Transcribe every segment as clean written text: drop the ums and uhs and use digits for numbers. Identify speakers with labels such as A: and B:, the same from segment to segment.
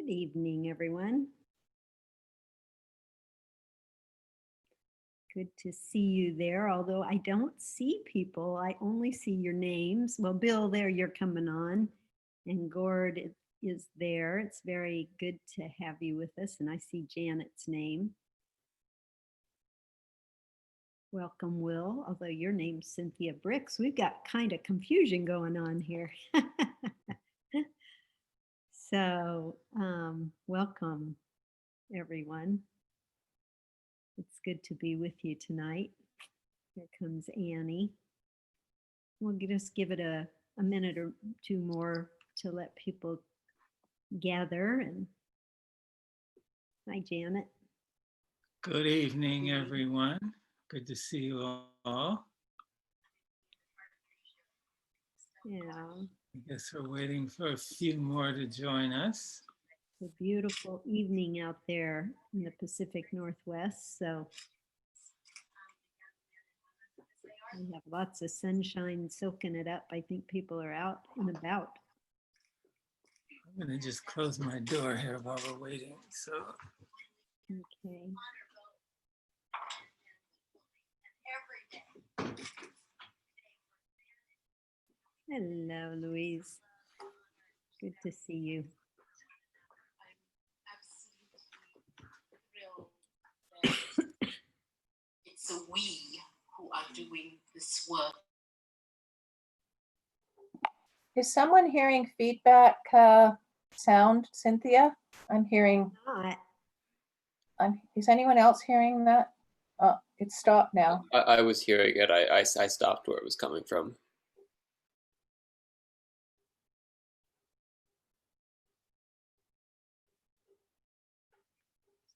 A: Good evening, everyone. Good to see you there, although I don't see people. I only see your names. Well, Bill, there you're coming on, and Gord is there. It's very good to have you with us, and I see Janet's name. Welcome, Will, although your name's Cynthia Bricks. We've got kind of confusion going on here. So, welcome, everyone. It's good to be with you tonight. Here comes Annie. We'll just give it a minute or two more to let people gather. And hi, Janet.
B: Good evening, everyone. Good to see you all.
A: Yeah.
B: I guess we're waiting for a few more to join us.
A: It's a beautiful evening out there in the Pacific Northwest. So we have lots of sunshine soaking it up. I think people are out and about.
B: I'm going to just close my door here while we're waiting. So,
A: okay. Hello, Louise. Good to see you.
C: It's a we who are doing this work.
D: Is someone hearing feedback sound, Cynthia? I'm hearing.
A: Not.
D: Is anyone else hearing that? It stopped now.
E: I was hearing it. I stopped where it was coming from.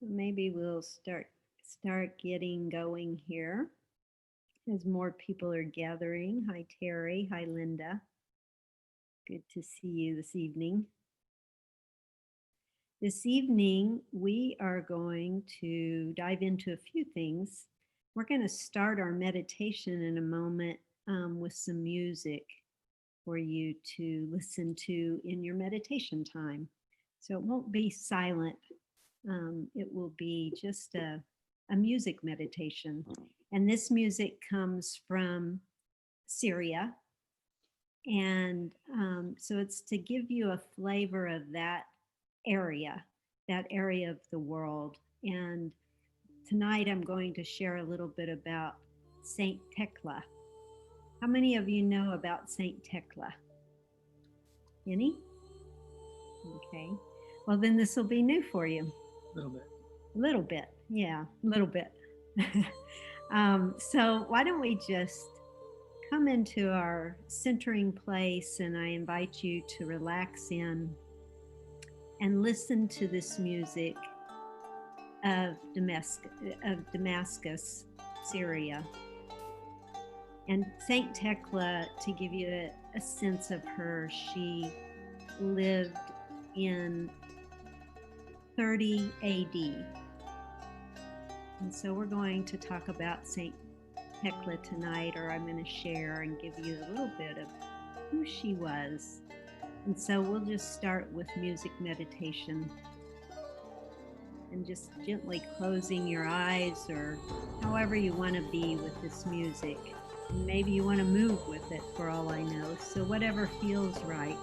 A: So maybe we'll start getting going here as more people are gathering. Hi, Terry. Hi, Linda. Good to see you this evening. This evening, we are going to dive into a few things. We're going to start our meditation in a moment with some music for you to listen to in your meditation time. So it won't be silent. It will be just a music meditation. And this music comes from Syria. And so it's to give you a flavor of that area of the world. And tonight I'm going to share a little bit about Saint Tecla. How many of you know about Saint Tecla? Any? Okay. Well, then this will be new for you.
B: a little bit.
A: A little bit. Yeah, a little bit. So why don't we just come into our centering place, and I invite you to relax in and listen to this music of Damascus, Syria. And Saint Tecla, to give you a sense of her, she lived in 30 AD. And so we're going to talk about Saint Tecla tonight, or I'm going to share and give you a little bit of who she was. And so we'll just start with music meditation and just gently closing your eyes, or however you want to be with this music. Maybe you want to move with it, for all I know. So whatever feels right.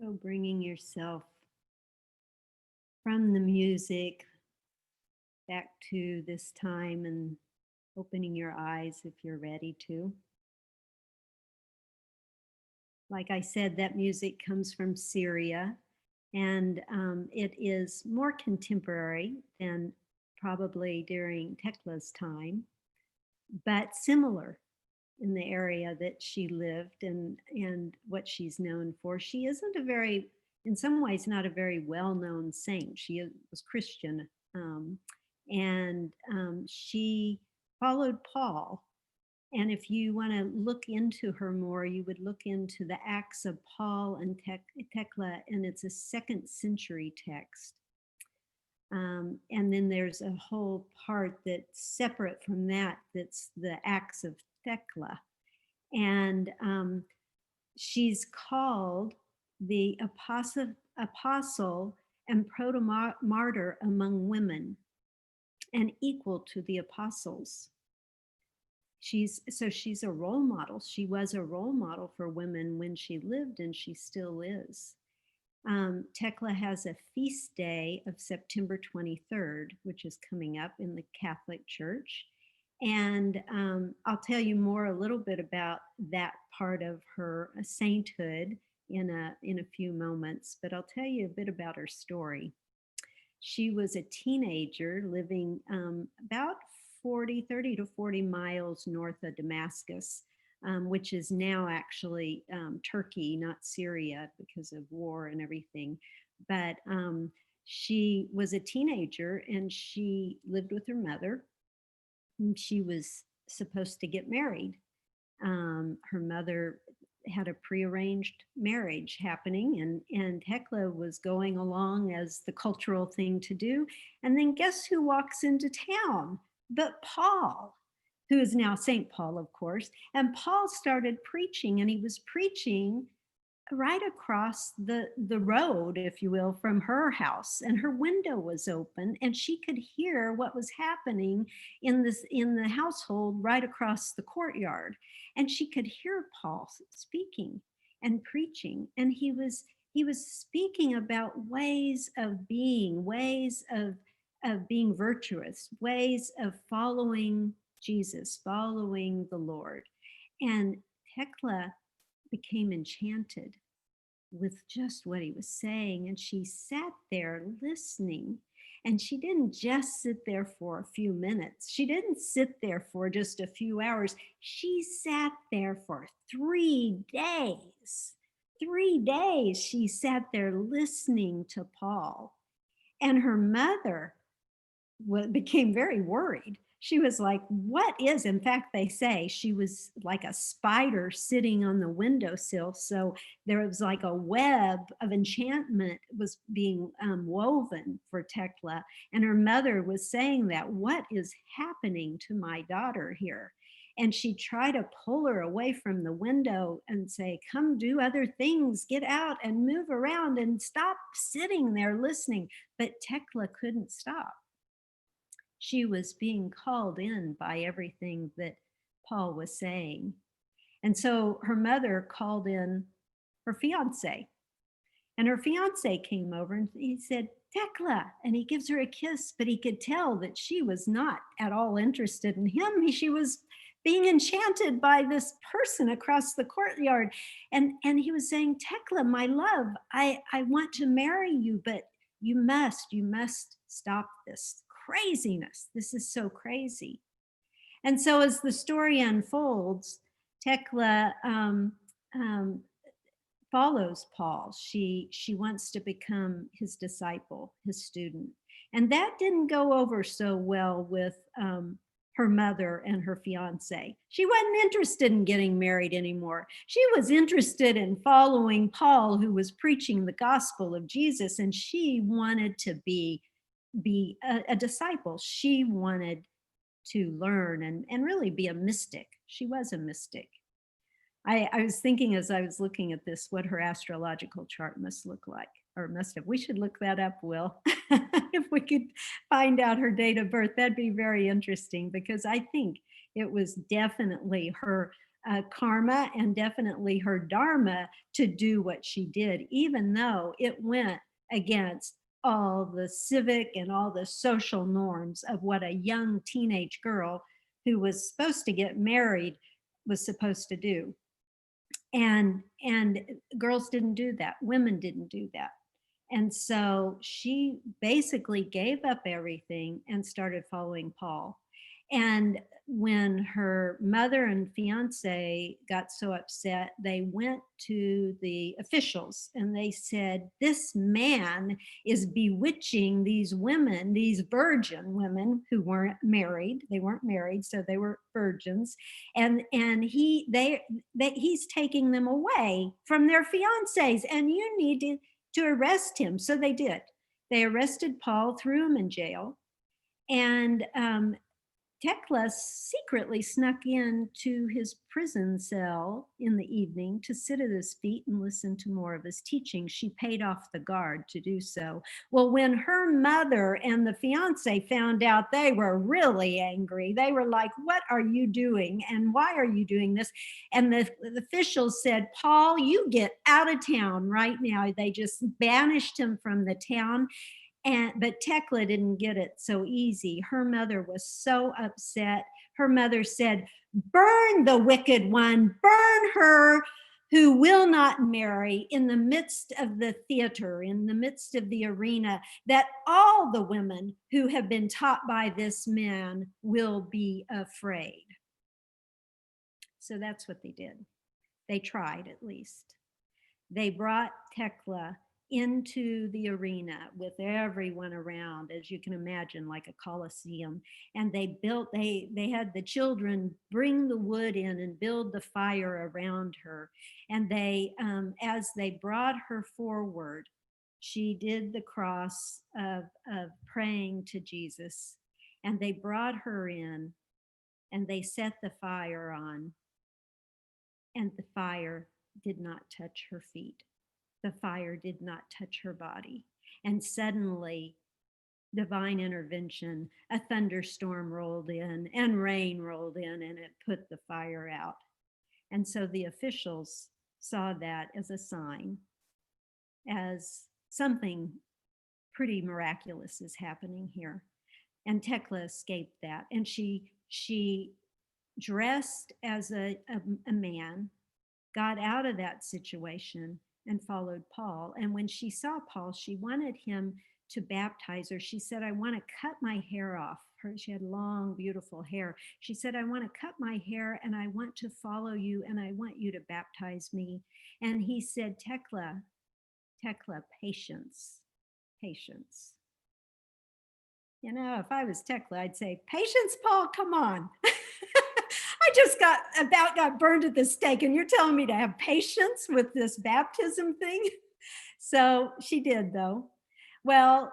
A: So bringing yourself from the music back to this time and opening your eyes if you're ready to. Like I said, that music comes from Syria, and it is more contemporary than probably during Tecla's time, but similar in the area that she lived and what she's known for. She isn't a very, in some ways, not a very well-known saint. She was Christian, and she followed Paul. And if you want to look into her more, you would look into the Acts of Paul and Tecla, and it's a 2nd century text. And then there's a whole part that's separate from that, that's the Acts of Tecla. And she's called the apostle and proto-martyr among women and equal to the apostles. She's a role model. She was a role model for women when she lived, and she still is. Tecla has a feast day of September 23rd, which is coming up in the Catholic Church. And I'll tell you more a little bit about that part of her sainthood in a few moments, but I'll tell you a bit about her story. She was a teenager living about 30 to 40 miles north of Damascus, which is now actually Turkey, not Syria, because of war and everything. But she was a teenager and she lived with her mother. And she was supposed to get married. Her mother had a prearranged marriage happening, and Tecla was going along as the cultural thing to do. And then guess who walks into town but Paul, who is now St. Paul, of course. And Paul started preaching, and he was preaching right across the road, if you will, from her house, and her window was open, and she could hear what was happening in the household right across the courtyard. And she could hear Paul speaking and preaching, and he was speaking about ways of being, ways of being virtuous, ways of following Jesus, following the Lord. And Tecla became enchanted with just what he was saying. And she sat there listening. And she didn't just sit there for a few minutes. She didn't sit there for just a few hours. She sat there for 3 days. 3 days she sat there listening to Paul. And her mother became very worried. She was like, what is, in fact, they say she was like a spider sitting on the windowsill. So there was like a web of enchantment was being woven for Tecla. And her mother was saying that, what is happening to my daughter here? And she tried to pull her away from the window and say, come do other things, get out and move around and stop sitting there listening. But Tecla couldn't stop. She was being called in by everything that Paul was saying. And so her mother called in her fiance. And her fiance came over and he said, Tecla, and he gives her a kiss, but he could tell that she was not at all interested in him. She was being enchanted by this person across the courtyard. And he was saying, Tecla, my love, I want to marry you, but you must stop this craziness. This is so crazy. And so as the story unfolds, Tecla follows Paul. She wants to become his disciple, his student. And that didn't go over so well with her mother and her fiance. She wasn't interested in getting married anymore. She was interested in following Paul, who was preaching the gospel of Jesus, and she wanted to be a disciple. She wanted to learn and really be a mystic. She was a mystic. I was thinking as I was looking at this, what her astrological chart must look like, or must have. We should look that up, Will. If we could find out her date of birth, that'd be very interesting, because I think it was definitely her karma and definitely her dharma to do what she did, even though it went against all the civic and all the social norms of what a young teenage girl who was supposed to get married was supposed to do. And girls didn't do that. Women didn't do that. And so she basically gave up everything and started following Paul. And when her mother and fiance got so upset, they went to the officials and they said, this man is bewitching these women, these virgin women who weren't married. They weren't married, so they were virgins. And he's taking them away from their fiancés, and you need to arrest him. So they did. They arrested Paul, threw him in jail, and Tecla secretly snuck into his prison cell in the evening to sit at his feet and listen to more of his teaching. She paid off the guard to do so. Well, when her mother and the fiance found out, they were really angry. They were like, what are you doing? And why are you doing this? And the officials said, Paul, you get out of town right now. They just banished him from the town. But Tecla didn't get it so easy. Her mother was so upset. Her mother said, burn the wicked one, burn her who will not marry, in the midst of the theater, in the midst of the arena, that all the women who have been taught by this man will be afraid. So that's what they did. They tried, at least. They brought Tecla into the arena with everyone around, as you can imagine, like a coliseum. And they had the children bring the wood in and build the fire around her. And they, as they brought her forward, she did the cross of praying to Jesus. And they brought her in and they set the fire on. And the fire did not touch her feet. The fire did not touch her body. And suddenly, divine intervention, a thunderstorm rolled in and rain rolled in, and it put the fire out. And so the officials saw that as a sign, as something pretty miraculous is happening here. And Tecla escaped that. And she dressed as a man, got out of that situation, and followed Paul. And when she saw Paul, she wanted him to baptize her. She said, I want to cut my hair off. She had long, beautiful hair. She said, I want to cut my hair and I want to follow you and I want you to baptize me. And he said, Tecla, patience, patience. You know, if I was Tecla, I'd say, patience, Paul, come on. I just got burned at the stake and you're telling me to have patience with this baptism thing? So she did, though. Well,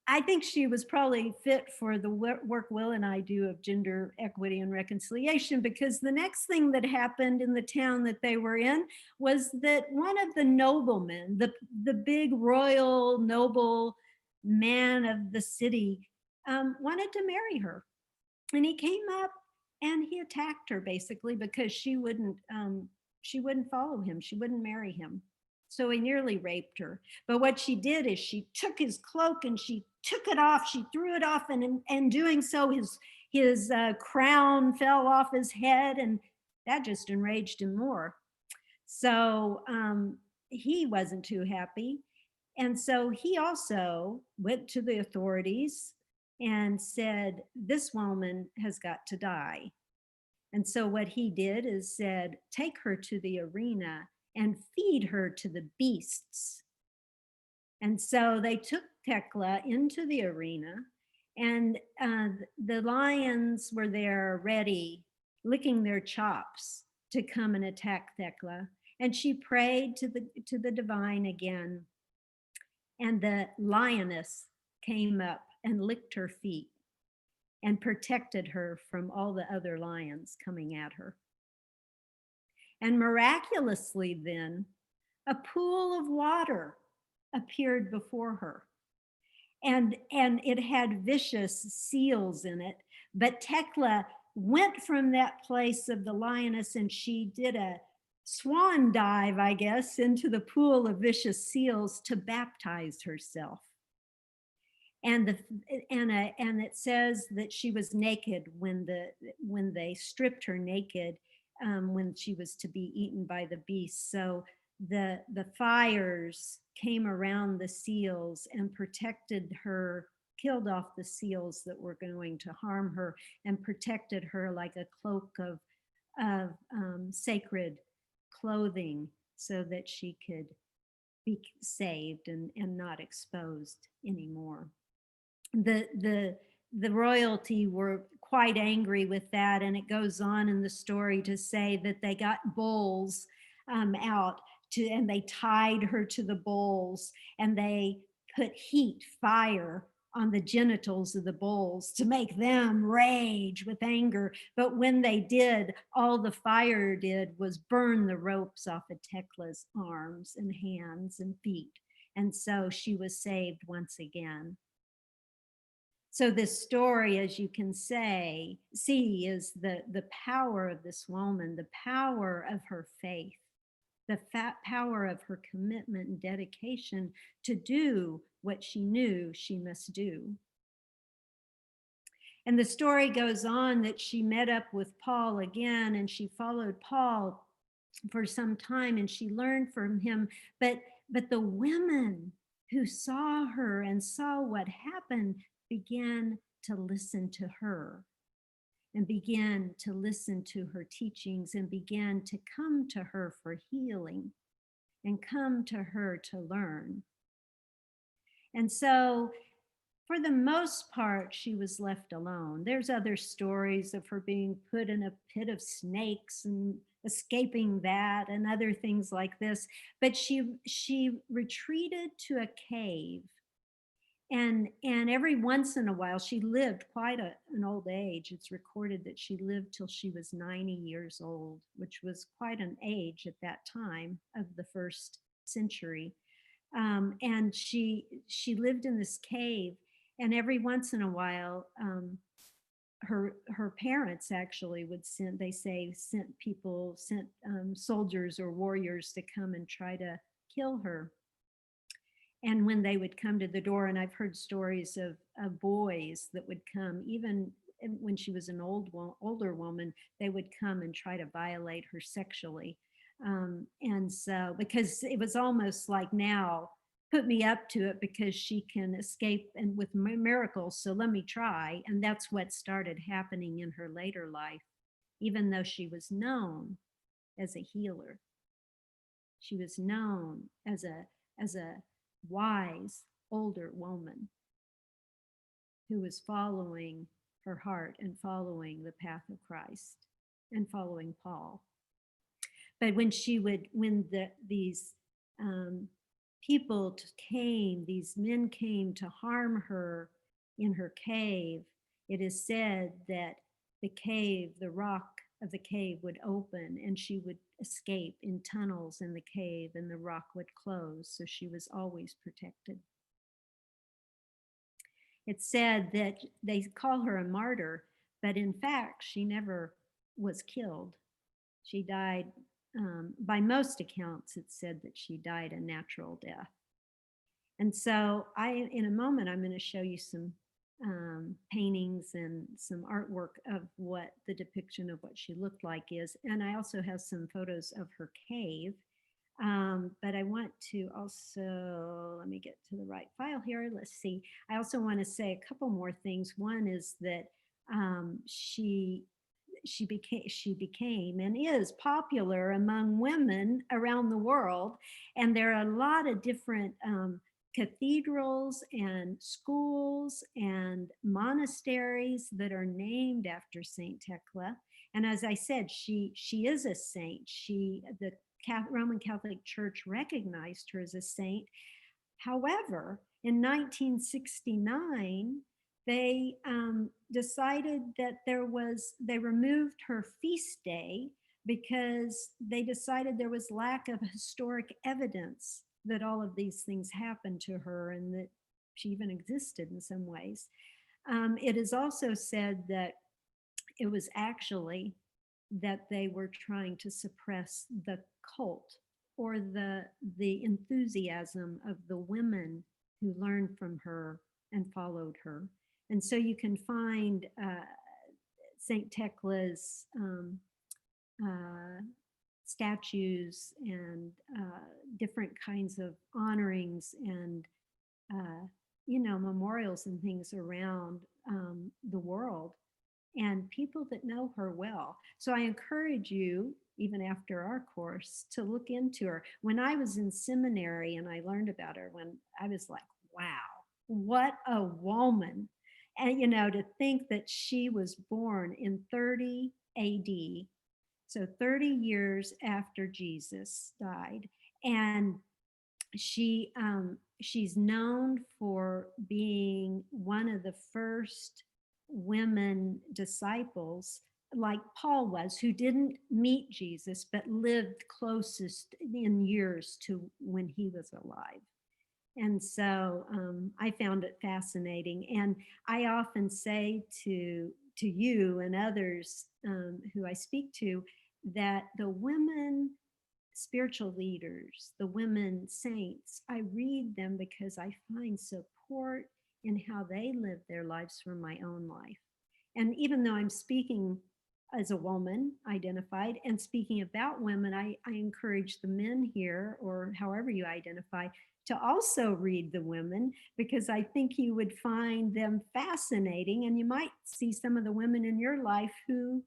A: I think she was probably fit for the work Will and I do of gender equity and reconciliation, because the next thing that happened in the town that they were in was that one of the noblemen, the big royal noble man of the city, wanted to marry her. And he came up and he attacked her basically because she wouldn't follow him. She wouldn't marry him. So he nearly raped her. But what she did is she took his cloak and she took it off. She threw it off, and in doing so, his crown fell off his head, and that just enraged him more. So he wasn't too happy. And so he also went to the authorities and said, this woman has got to die. And so what he did is said, take her to the arena and feed her to the beasts. And so they took Tecla into the arena, and the lions were there ready, licking their chops to come and attack Tecla. And she prayed to the divine again. And the lioness came up and licked her feet and protected her from all the other lions coming at her. And miraculously then, a pool of water appeared before her. And it had vicious seals in it, but Tecla went from that place of the lioness, and she did a swan dive, I guess, into the pool of vicious seals to baptize herself. And it says that she was naked when they stripped her naked, when she was to be eaten by the beast. So the fires came around the seals and protected her, killed off the seals that were going to harm her, and protected her like a cloak of sacred clothing, so that she could be saved and not exposed anymore. The royalty were quite angry with that, and it goes on in the story to say that they got bulls out and they tied her to the bulls, and they put fire on the genitals of the bulls to make them rage with anger. But when they did, all the fire did was burn the ropes off of Tecla's arms and hands and feet. And so she was saved once again. So this story, as you can see, is the power of this woman, the power of her faith, the power of her commitment and dedication to do what she knew she must do. And the story goes on that she met up with Paul again, and she followed Paul for some time, and she learned from him. But the women who saw her and saw what happened began to listen to her, and began to listen to her teachings, and began to come to her for healing, and come to her to learn. And so for the most part, she was left alone. There's other stories of her being put in a pit of snakes and escaping that, and other things like this. But she retreated to a cave. And every once in a while, she lived quite an old age. It's recorded that she lived till she was 90 years old, which was quite an age at that time of the first century. And she lived in this cave, and every once in a while, her parents actually would sent soldiers or warriors to come and try to kill her. And when they would come to the door, and I've heard stories of boys that would come, even when she was an older woman, they would come and try to violate her sexually. And so, because it was almost like, now, put me up to it because she can escape and with miracles, so let me try. And that's what started happening in her later life, even though she was known as a healer. She was known as a wise older woman who was following her heart and following the path of Christ and following Paul. But when these these men came to harm her in her cave, it is said that the rock of the cave would open, and she would escape in tunnels in the cave, and the rock would close, so she was always protected. It's said that they call her a martyr, but in fact, she never was killed. She died, by most accounts, it's said that she died a natural death. And so in a moment, I'm going to show you some paintings and some artwork of what the depiction of what she looked like is. And I also have some photos of her cave. But I want to also, let me get to the right file here. Let's see. I also want to say a couple more things. One is that she became and is popular among women around the world. And there are a lot of different cathedrals and schools and monasteries that are named after Saint Tecla. And as I said, she is a saint. The Roman Catholic Church recognized her as a saint. However, in 1969, they decided that they removed her feast day because they decided there was lack of historic evidence that all of these things happened to her and that she even existed in some ways. It is also said that it was actually that they were trying to suppress the cult or the enthusiasm of the women who learned from her and followed her. And so you can find Saint Tecla's statues and different kinds of honorings and memorials and things around the world, and people that know her well. So I encourage you, even after our course, to look into her. When I was in seminary and I learned about her, when I was like, wow, what a woman. And, to think that she was born in 30 AD, so 30 years after Jesus died. And she's known for being one of the first women disciples, like Paul was, who didn't meet Jesus but lived closest in years to when he was alive. And so I found it fascinating. And I often say to you and others who I speak to, that the women spiritual leaders, the women saints, I read them because I find support in how they live their lives from my own life. And even though I'm speaking as a woman identified and speaking about women, I encourage the men here, or however you identify, to also read the women, because I think you would find them fascinating, and you might see some of the women in your life who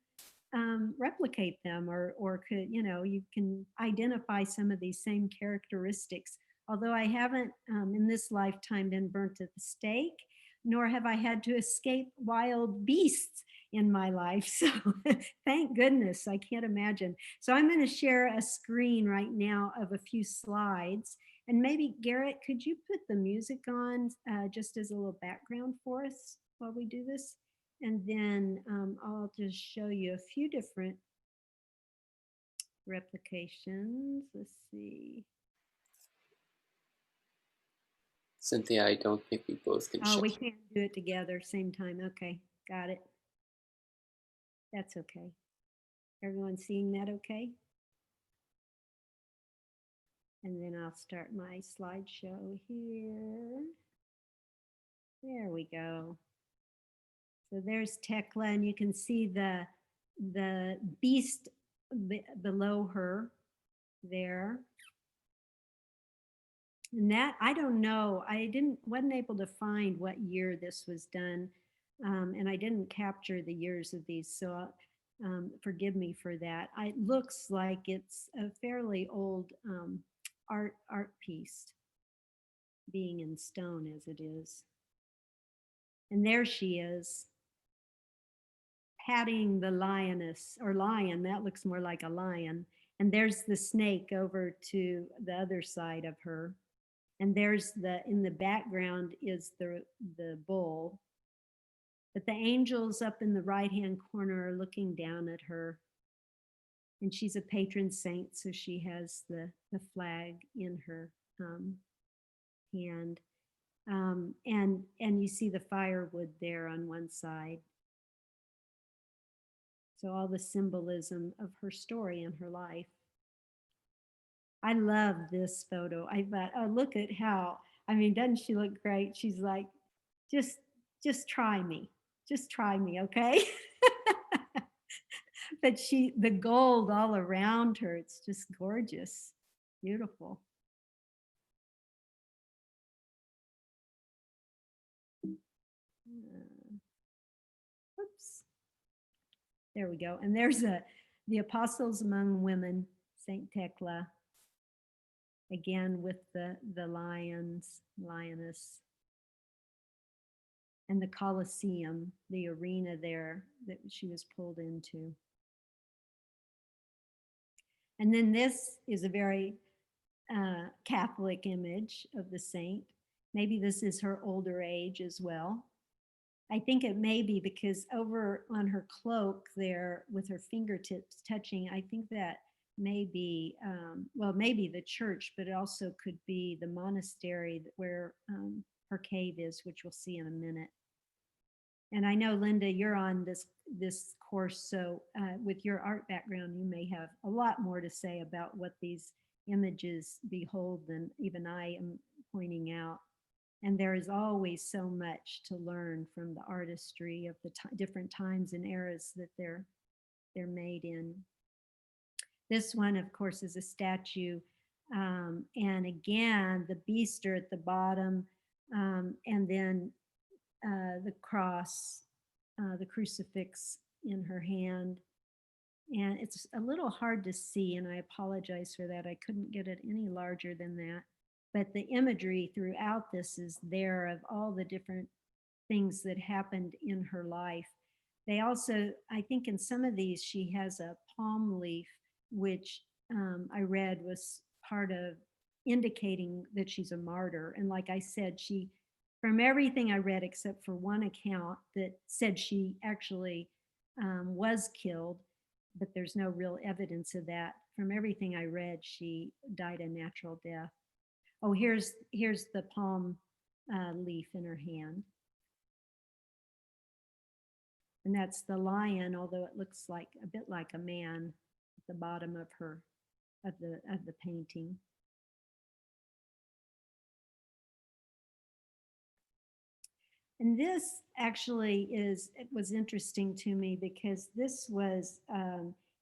A: replicate them, or could, you can identify some of these same characteristics. Although I haven't in this lifetime been burnt at the stake, nor have I had to escape wild beasts in my life. So thank goodness, I can't imagine. So I'm going to share a screen right now of a few slides. And maybe Garrett, could you put the music on just as a little background for us while we do this? And then I'll just show you a few different replications. Let's see.
E: Cynthia, I don't think we both can
A: Oh,
E: share.
A: we can't do it together, same time. Okay, got it. That's okay. Everyone seeing that okay? And then I'll start my slideshow here. There we go. So there's Tecla, and you can see the beast below her there. And that, I don't know, wasn't able to find what year this was done, and I didn't capture the years of these, so forgive me for that. It looks like it's a fairly old art piece, being in stone as it is. And there she is, patting the lioness, or lion, that looks more like a lion. And there's the snake over to the other side of her. And there's in the background is the bull. But the angels up in the right-hand corner are looking down at her. And she's a patron saint, so she has the flag in her hand. And you see the firewood there on one side. So all the symbolism of her story and her life. I love this photo. I thought, oh, look at how, doesn't she look great? She's like, just try me. Just try me, okay? But the gold all around her, it's just gorgeous. Beautiful. Oops. There we go. And there's the Apostles Among Women, Saint Tecla. Again with the lioness. And the Colosseum, the arena there that she was pulled into. And then this is a very Catholic image of the saint. Maybe this is her older age as well. I think it may be because over on her cloak there with her fingertips touching, I think that may be, maybe the church, but it also could be the monastery where her cave is, which we'll see in a minute. And I know, Linda, you're on this course, so with your art background, you may have a lot more to say about what these images behold than even I am pointing out. And there is always so much to learn from the artistry of the different times and eras that they're made in. This one, of course, is a statue. And again, the beast are at the bottom, and then the cross, the crucifix in her hand. And it's a little hard to see, and I apologize for that. I couldn't get it any larger than that. But the imagery throughout this is there of all the different things that happened in her life. They also, I think in some of these, she has a palm leaf, which I read was part of indicating that she's a martyr. And like I said, she, from everything I read, except for one account that said she actually was killed, but there's no real evidence of that. From everything I read, she died a natural death. Oh, here's the palm leaf in her hand. And that's the lion, although it looks like a bit like a man at the bottom of the painting. And this actually was interesting to me because this was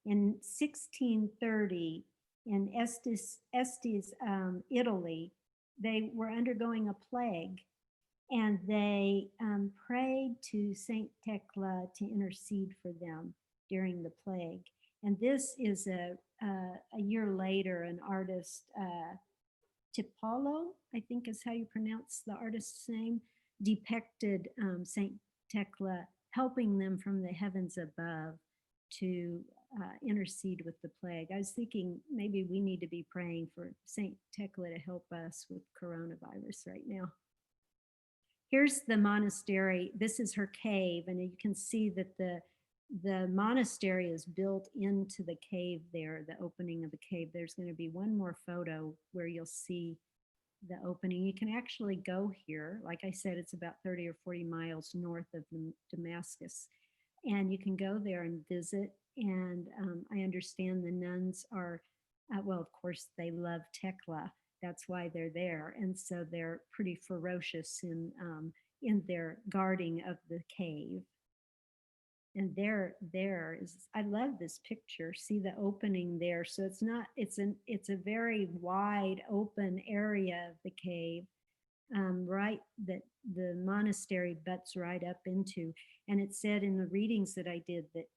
A: in 1630 in Estes, Italy. They were undergoing a plague, and they prayed to Saint Tecla to intercede for them during the plague. And this is a year later, an artist, Tipolo, I think is how you pronounce the artist's name, depicted Saint Tecla helping them from the heavens above to intercede with the plague. I was thinking maybe we need to be praying for Saint Tecla to help us with coronavirus right now. Here's the monastery. This is her cave, and you can see that the monastery is built into the cave there, the opening of the cave. There's going to be one more photo where you'll see the opening. You can actually go here. Like I said, it's about 30 or 40 miles north of Damascus. And you can go there and visit. And I understand the nuns are, well, of course, they love Tecla. That's why they're there. And so they're pretty ferocious in their guarding of the cave. And there is, I love this picture. See the opening there. So it's not, it's a very wide open area of the cave, right, that the monastery butts right up into. And it said in the readings that I did that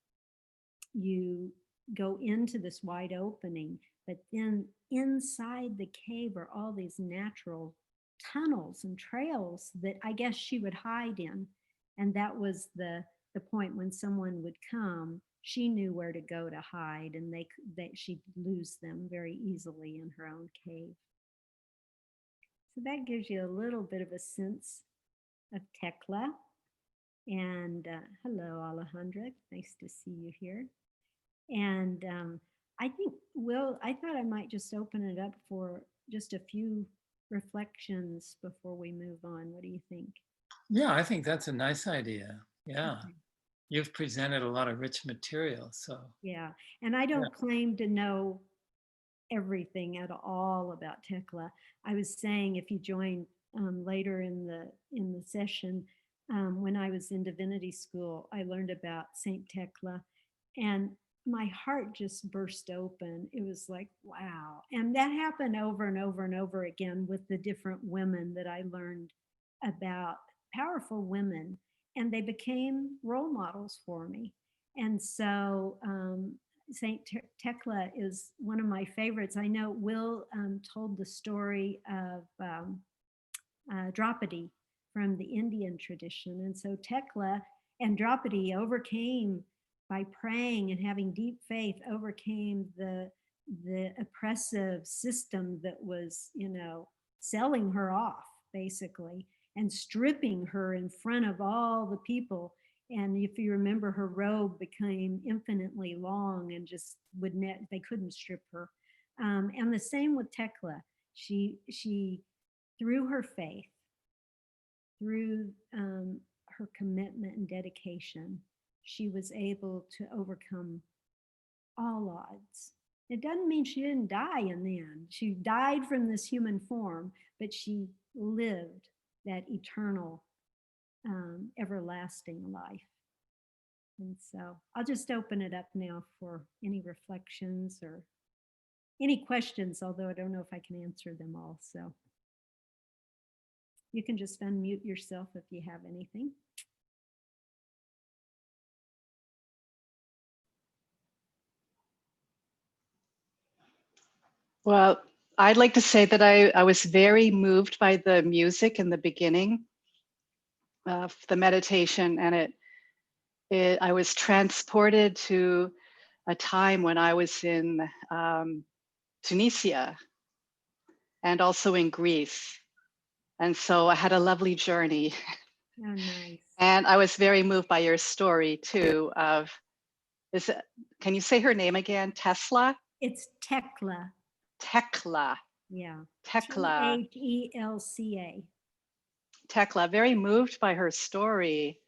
A: you go into this wide opening, but then inside the cave are all these natural tunnels and trails that I guess she would hide in. And that was the point when someone would come, she knew where to go to hide, and she'd lose them very easily in her own cave. So that gives you a little bit of a sense of Tecla. And hello, Alejandra, nice to see you here. And I think, Will, I thought I might just open it up for just a few reflections before we move on. What do you think?
B: Yeah, I think that's a nice idea. Yeah.
A: Okay.
B: You've presented a lot of rich material, so.
A: Yeah, and I don't claim to know everything at all about Tecla. I was saying, if you join later in the session, when I was in divinity school, I learned about Saint Tecla, and my heart just burst open. It was like, wow. And that happened over and over and over again with the different women that I learned about, powerful women, and they became role models for me. And so Saint Tecla is one of my favorites. I know Will told the story of Draupadi from the Indian tradition. And so Tecla and Draupadi overcame, by praying and having deep faith, overcame the oppressive system that was, selling her off, basically, and stripping her in front of all the people. And if you remember, her robe became infinitely long and just they couldn't strip her. And the same with Tecla. She through her faith, through her commitment and dedication, she was able to overcome all odds. It doesn't mean she didn't die in the end. She died from this human form, but she lived that eternal, everlasting life. And so I'll just open it up now for any reflections or any questions, although I don't know if I can answer them all. So you can just unmute yourself if you have anything.
F: Well, I'd like to say that I was very moved by the music in the beginning of the meditation, and I was transported to a time when I was in Tunisia and also in Greece. And so I had a lovely journey.
A: Oh, nice.
F: And I was very moved by your story too of, can you say her name again? Tesla?
A: It's Tecla.
F: Tecla.
A: Yeah.
F: Tecla.
A: Helca.
F: Tecla, very moved by her story.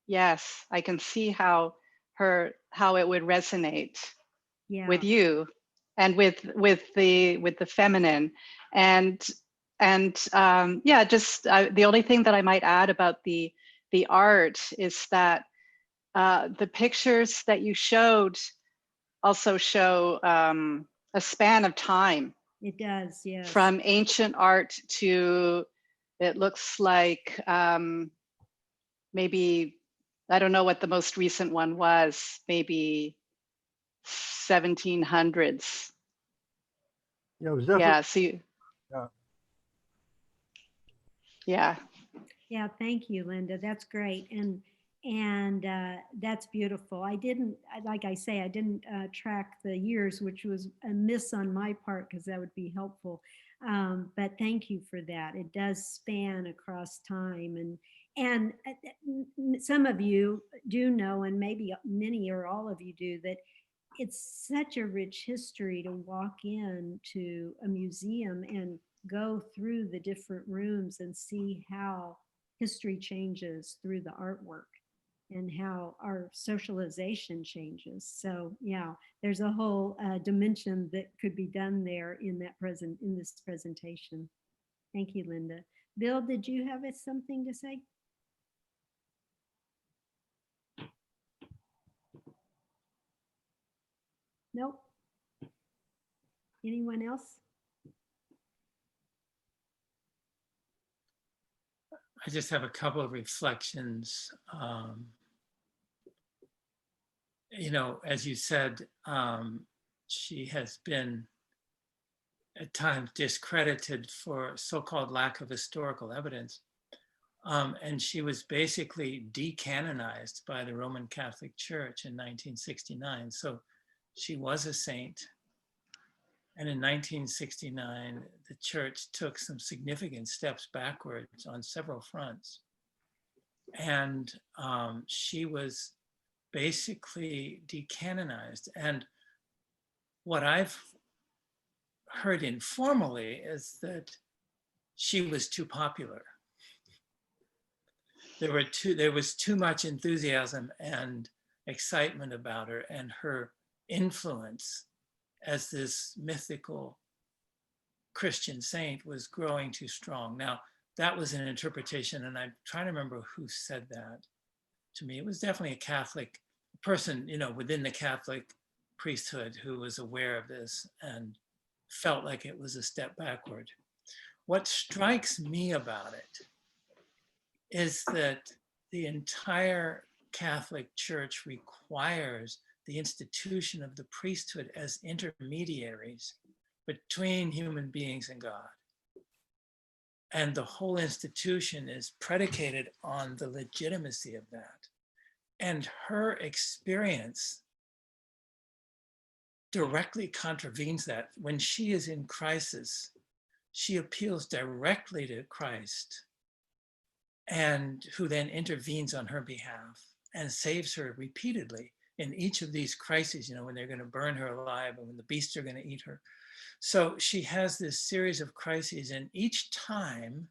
F: Yes, I can see how it would resonate with you and with the feminine. And yeah, just the only thing that I might add about the art is that the pictures that you showed also show a span of time.
A: It does, yes.
F: From ancient art to, it looks like maybe, I don't know what the most recent one was, maybe 1700s.
G: Yeah, it was definitely.
F: Yeah, so
G: Yeah.
F: Yeah.
A: Yeah, thank you, Linda. That's great. And that's beautiful. I didn't, like I say, I didn't track the years, which was a miss on my part because that would be helpful. But thank you for that. It does span across time, and some of you do know, and maybe many or all of you do, that it's such a rich history to walk into a museum and go through the different rooms and see how history changes through the artwork and how our socialization changes. So yeah, there's a whole dimension that could be done there in this presentation. Thank you, Linda. Bill, did you have something to say? Nope. Anyone else?
B: I just have a couple of reflections. You know, as you said, she has been at times discredited for so-called lack of historical evidence. And she was basically decanonized by the Roman Catholic Church in 1969. So she was a saint. And in 1969, the church took some significant steps backwards on several fronts. And she was basically decanonized. And what I've heard informally is that she was too popular. There was too much enthusiasm and excitement about her, and her influence as this mythical Christian saint was growing too strong. Now, that was an interpretation, and I'm trying to remember who said that to me. It was definitely a Catholic person, you know, within the Catholic priesthood who was aware of this and felt like it was a step backward. What strikes me about it is that the entire Catholic Church requires the institution of the priesthood as intermediaries between human beings and God. And the whole institution is predicated on the legitimacy of that. And her experience directly contravenes that. When she is in crisis, she appeals directly to Christ, and who then intervenes on her behalf and saves her repeatedly in each of these crises, you know, when they're going to burn her alive and when the beasts are going to eat her. So she has this series of crises, and each time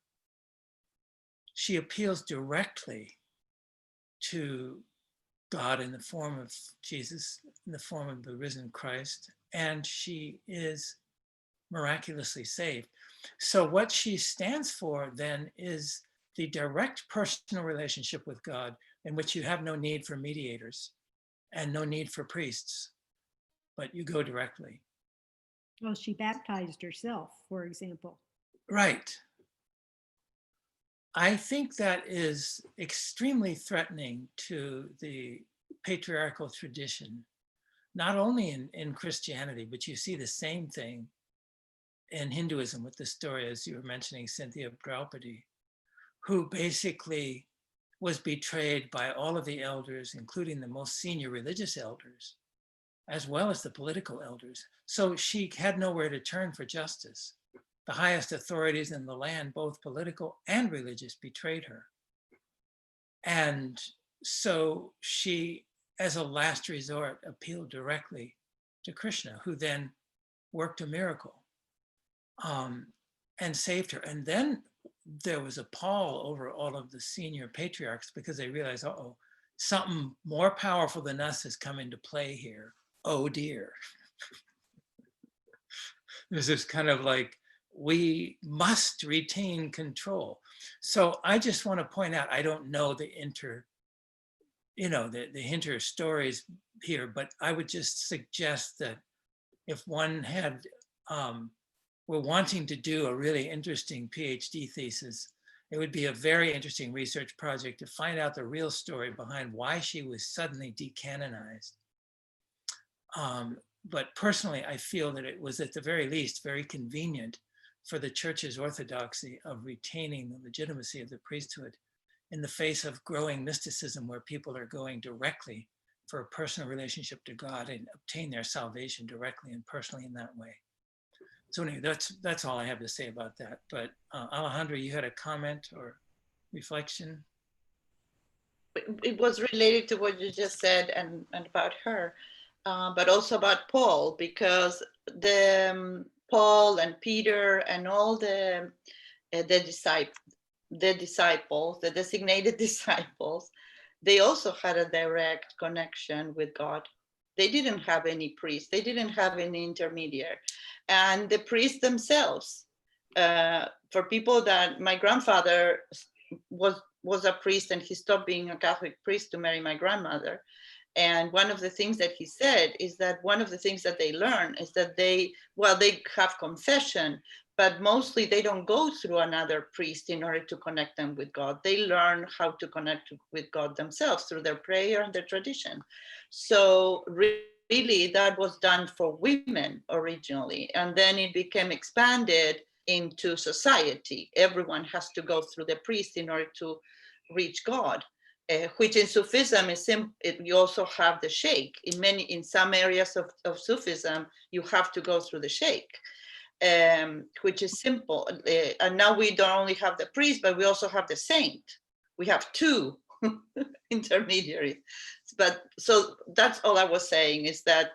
B: she appeals directly to God in the form of Jesus, in the form of the risen Christ, and she is miraculously saved. So what she stands for then is the direct personal relationship with God, in which you have no need for mediators and no need for priests, but you go directly.
A: Well, she baptized herself, for example.
B: Right. I think that is extremely threatening to the patriarchal tradition, not only in Christianity, but you see the same thing in Hinduism with the story, as you were mentioning, Cynthia, of Draupadi, who basically was betrayed by all of the elders, including the most senior religious elders, as well as the political elders. So she had nowhere to turn for justice. The highest authorities in the land, both political and religious, betrayed her. And so she, as a last resort, appealed directly to Krishna, who then worked a miracle and saved her. And then there was a pall over all of the senior patriarchs because they realized, uh-oh, something more powerful than us has come into play here. Oh dear. There's this kind of like, we must retain control. So I just want to point out, I don't know the inter stories here, but I would just suggest that if one had, were wanting to do a really interesting PhD thesis, it would be a very interesting research project to find out the real story behind why she was suddenly decanonized. But personally, I feel that it was at the very least very convenient for the church's orthodoxy of retaining the legitimacy of the priesthood in the face of growing mysticism, where people are going directly for a personal relationship to God and obtain their salvation directly and personally in that way. So anyway, that's all I have to say about that. But Alejandra, you had a comment or reflection?
H: It was related to what you just said and about her, but also about Paul, because the Paul and Peter and all the disciples, the designated disciples, they also had a direct connection with God. They didn't have any priest. They didn't have any intermediary. And the priests themselves, for people that my grandfather was a priest, and he stopped being a Catholic priest to marry my grandmother. And one of the things that he said is that one of the things that they learn is that they have confession, but mostly they don't go through another priest in order to connect them with God. They learn how to connect with God themselves through their prayer and their tradition. So really that was done for women originally, and then it became expanded into society. Everyone has to go through the priest in order to reach God, which in Sufism is you also have the sheikh. In some areas of Sufism, you have to go through the sheikh, which is simple. And now we don't only have the priest, but we also have the saint. We have two intermediaries. But so that's all I was saying, is that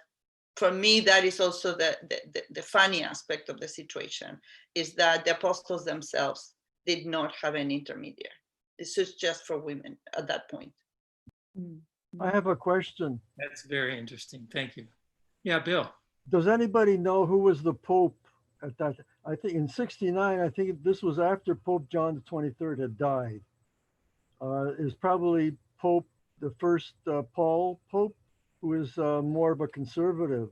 H: for me, that is also the funny aspect of the situation, is that the apostles themselves did not have an intermediary. This is just for women at that point.
G: I have a question.
B: That's very interesting. Thank you. Yeah, Bill.
G: Does anybody know who was the Pope at that? I think in '69, I think this was after Pope John the 23rd had died. It was probably the first Paul Pope, who was more of a conservative,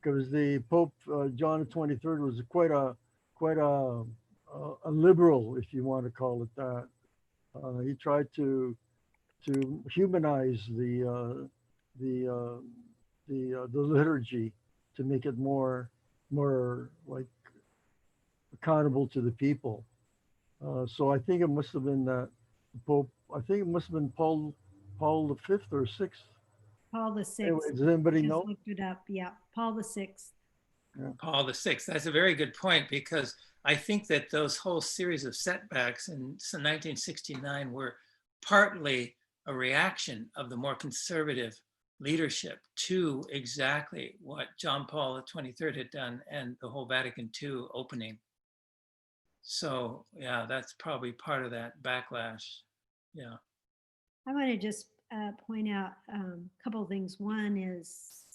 G: because the Pope John the 23rd was quite a liberal, if you want to call it that. He tried to humanize the liturgy, to make it more like accountable to the people. So I think it must have been that Pope. I think it must have been Paul the Fifth or Sixth.
A: Paul the Sixth.
G: Anyway, does anybody
A: Just
G: know?
A: looked it up. Yeah, Paul the Sixth.
G: Yeah.
B: Paul the Sixth. That's a very good point, because I think that those whole series of setbacks in 1969 were partly a reaction of the more conservative leadership to exactly what John Paul XXIII had done and the whole Vatican II opening. So yeah, that's probably part of that backlash. Yeah.
A: I want to just point out a couple of things. One is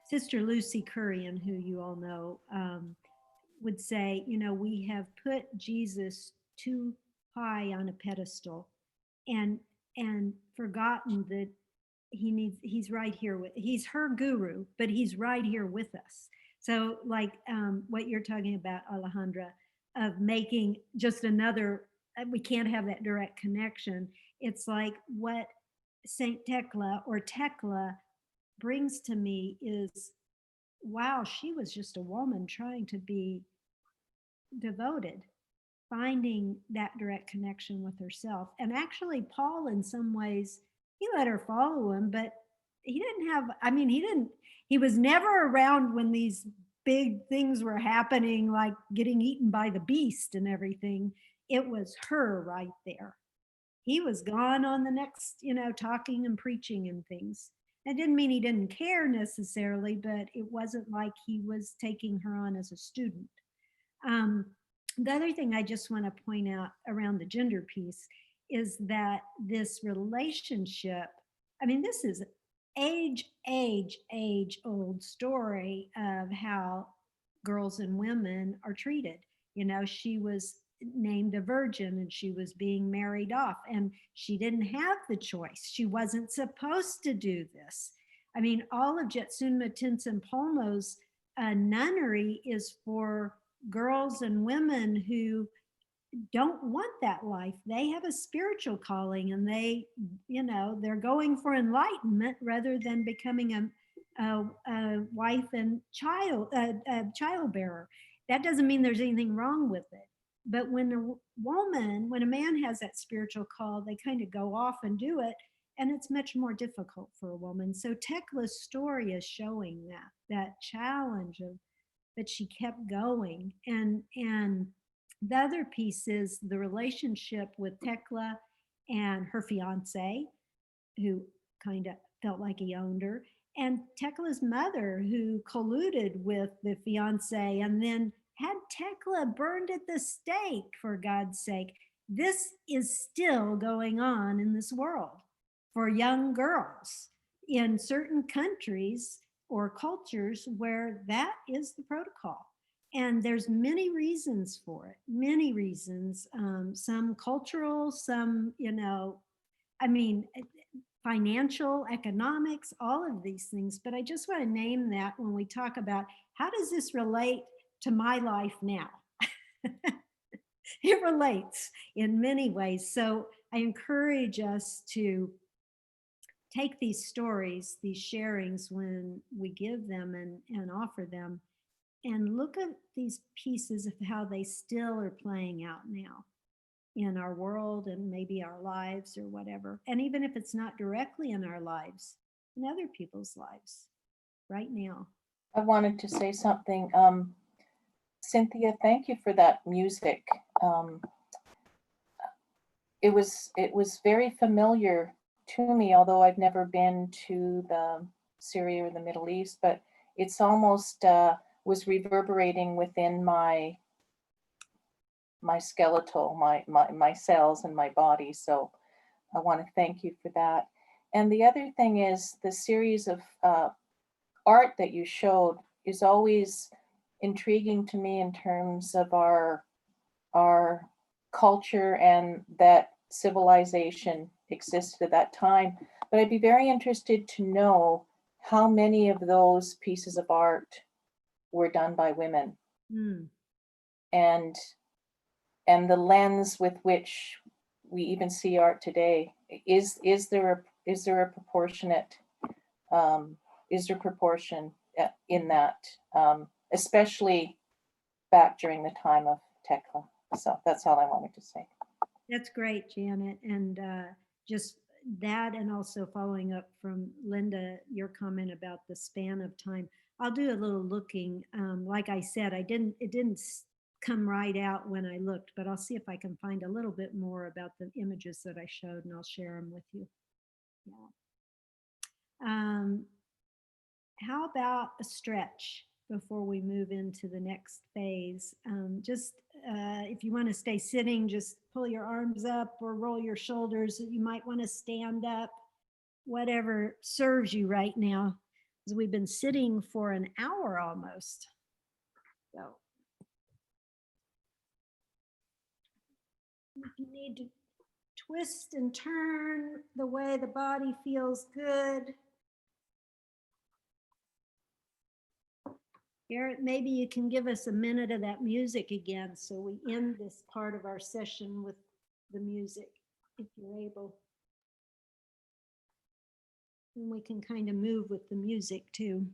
A: Sister Lucy Currian, who you all know, would say, you know, we have put Jesus too high on a pedestal and forgotten that he's right here with, he's her guru, but he's right here with us. So like what you're talking about, Alejandra, of making just another, we can't have that direct connection. It's like what Saint Tecla or Tecla brings to me is, wow, she was just a woman trying to be devoted, finding that direct connection with herself. And actually, Paul, in some ways, he let her follow him, but he didn't have, I mean, he was never around when these big things were happening, like getting eaten by the beast and everything. It was her right there. He was gone on the next, you know, talking and preaching and things. That didn't mean he didn't care necessarily, but it wasn't like he was taking her on as a student. The other thing I just want to point out around the gender piece is that this relationship, I mean, this is age old story of how girls and women are treated. You know, she was named a virgin and she was being married off and she didn't have the choice. She wasn't supposed to do this. I mean, all of Jetsunma Tenzin Palmo's nunnery is for girls and women who don't want that life. They have a spiritual calling and they, you know, they're going for enlightenment rather than becoming a wife and child bearer. That doesn't mean there's anything wrong with it. But when when a man has that spiritual call, they kind of go off and do it. And it's much more difficult for a woman. So Tecla's story is showing that challenge of that she kept going. And the other piece is the relationship with Tecla and her fiance, who kind of felt like he owned her, and Tecla's mother, who colluded with the fiance and then had Tecla burned at the stake, for God's sake. This is still going on in this world for young girls in certain countries or cultures where that is the protocol. And there's many reasons for it, many reasons, some cultural, some, you know, I mean, financial, economics, all of these things. But I just want to name that when we talk about how does this relate to my life now? It relates in many ways. So I encourage us to take these stories, these sharings when we give them and offer them, and look at these pieces of how they still are playing out now in our world and maybe our lives or whatever. And even if it's not directly in our lives, in other people's lives right now.
D: I wanted to say something. Cynthia, thank you for that music. It was very familiar to me, although I've never been to the Syria or the Middle East, but it's almost was reverberating within my skeletal, my cells and my body. So I want to thank you for that. And the other thing is the series of art that you showed is always intriguing to me in terms of our culture and that civilization existed at that time. But I'd be very interested to know how many of those pieces of art were done by women. And the lens with which we even see art today, is there a proportionate is there proportion in that, especially back during the time of Tecla? So that's all I wanted to say.
A: That's great, Janet. And just that, and also following up from Linda, your comment about the span of time. I'll do a little looking. Like I said, it didn't come right out when I looked, but I'll see if I can find a little bit more about the images that I showed, and I'll share them with you. Yeah. How about a stretch before we move into the next phase? Just if you want to stay sitting, just pull your arms up or roll your shoulders. You might want to stand up, whatever serves you right now, because we've been sitting for an hour almost. So if you need to twist and turn the way the body feels good. Garrett, maybe you can give us a minute of that music again so we end this part of our session with the music, if you're able. And we can kind of move with the music too.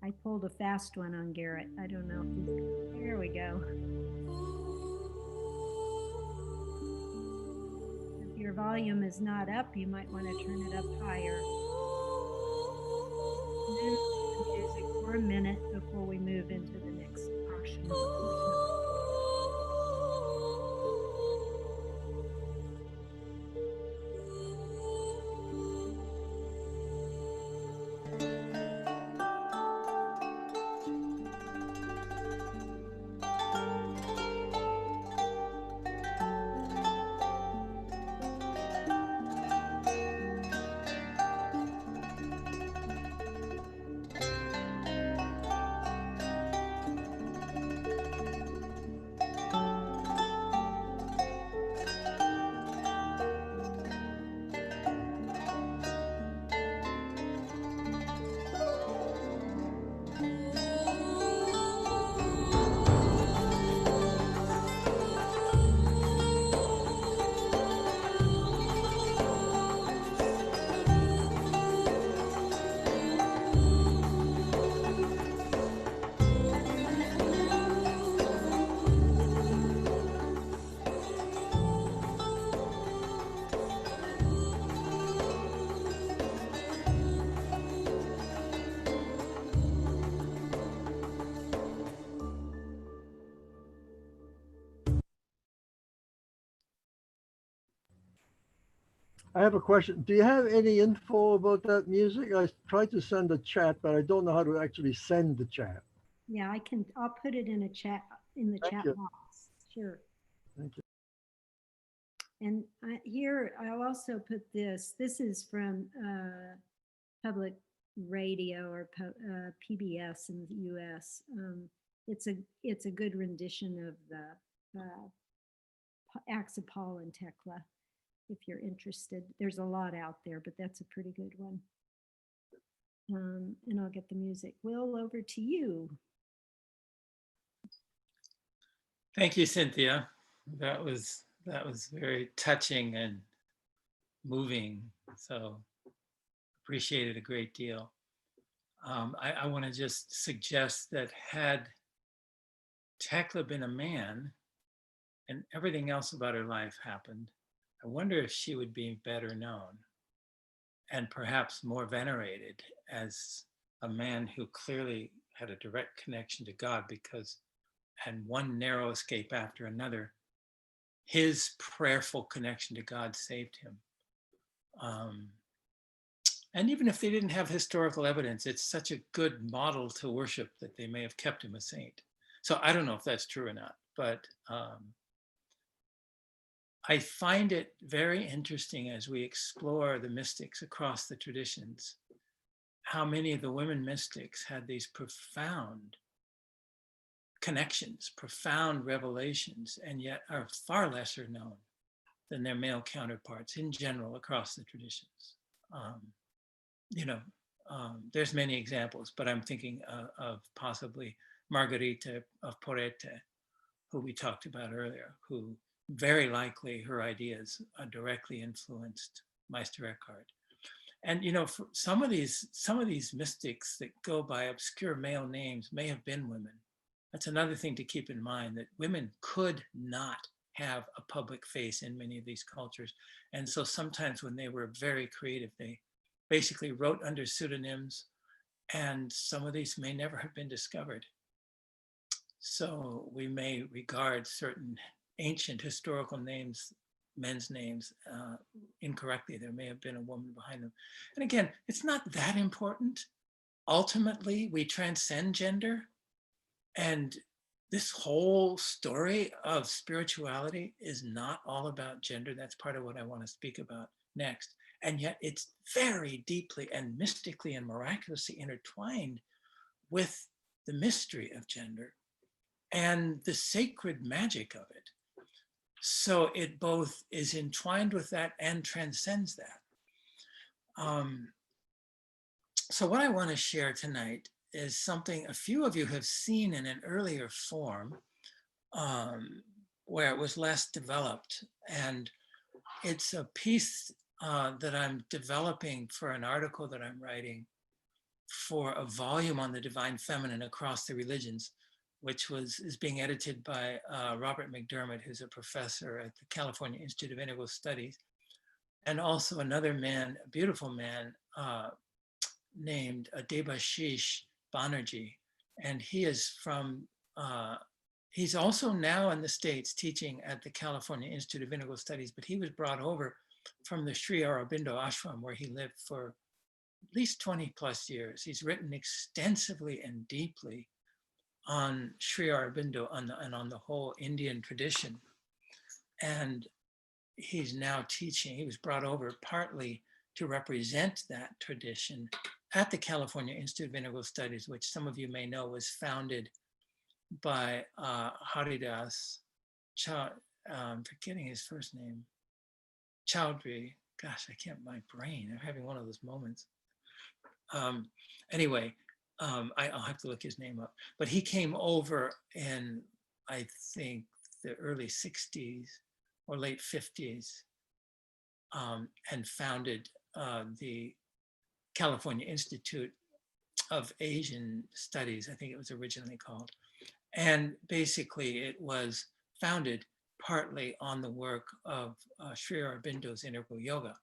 A: I pulled a fast one on Garrett. I don't know if he's, there we go. If your volume is not up, you might want to turn it up higher. And then music for a minute before we move into the next portion of the course.
G: I have a question. Do you have any info about that music? I tried to send a chat, but I don't know how to actually send the chat.
A: Yeah, I'll put it in a chat, in the
G: Thank
A: chat
G: you.
A: box. Sure.
G: Thank you.
A: And here, I'll also put this. This is from public radio or PBS in the U.S. It's a good rendition of the Acts of Paul and Tecla. If you're interested, there's a lot out there, but that's a pretty good one. And I'll get the music. Will, over to you.
B: Thank you, Cynthia. That was very touching and moving. So appreciate it a great deal. I want to just suggest that had Tecla been a man and everything else about her life happened, I wonder if she would be better known and perhaps more venerated as a man who clearly had a direct connection to God, because and one narrow escape after another, his prayerful connection to God saved him. And even if they didn't have historical evidence, it's such a good model to worship that they may have kept him a saint. So I don't know if that's true or not, but I find it very interesting as we explore the mystics across the traditions, how many of the women mystics had these profound connections, profound revelations, and yet are far lesser known than their male counterparts in general across the traditions. There's many examples, but I'm thinking of possibly Margarita of Porete, who we talked about earlier, who very likely her ideas directly influenced Meister Eckhart. And for some of these mystics that go by obscure male names may have been women. That's another thing to keep in mind, that women could not have a public face in many of these cultures. And so sometimes when they were very creative, they basically wrote under pseudonyms, and some of these may never have been discovered. So we may regard certain ancient historical names men's names incorrectly. There may have been a woman behind them. And again, it's not that important. Ultimately, we transcend gender. And this whole story of spirituality is not all about gender. That's part of what I want to speak about next. And yet it's very deeply and mystically and miraculously intertwined with the mystery of gender and the sacred magic of it. So it both is entwined with that and transcends that. So what I want to share tonight is something a few of you have seen in an earlier form, where it was less developed. And it's a piece that I'm developing for an article that I'm writing for a volume on the divine feminine across the religions, which is being edited by Robert McDermott, who's a professor at the California Institute of Integral Studies, and also another man, a beautiful man named Debashish Banerjee. And he is from, he's also now in the States teaching at the California Institute of Integral Studies, but he was brought over from the Sri Aurobindo ashram where he lived for at least 20 plus years. He's written extensively and deeply on Sri Aurobindo and on the whole Indian tradition. And he's now teaching, he was brought over partly to represent that tradition at the California Institute of Integral Studies, which some of you may know was founded by Haridas, I'm forgetting his first name, Chowdhury. Gosh, I can't, my brain, I'm having one of those moments. Anyway, I'll have to look his name up, but he came over in, I think, the early 60s or late 50s and founded the California Institute of Asian Studies, I think it was originally called. And basically it was founded partly on the work of Sri Aurobindo's integral yoga,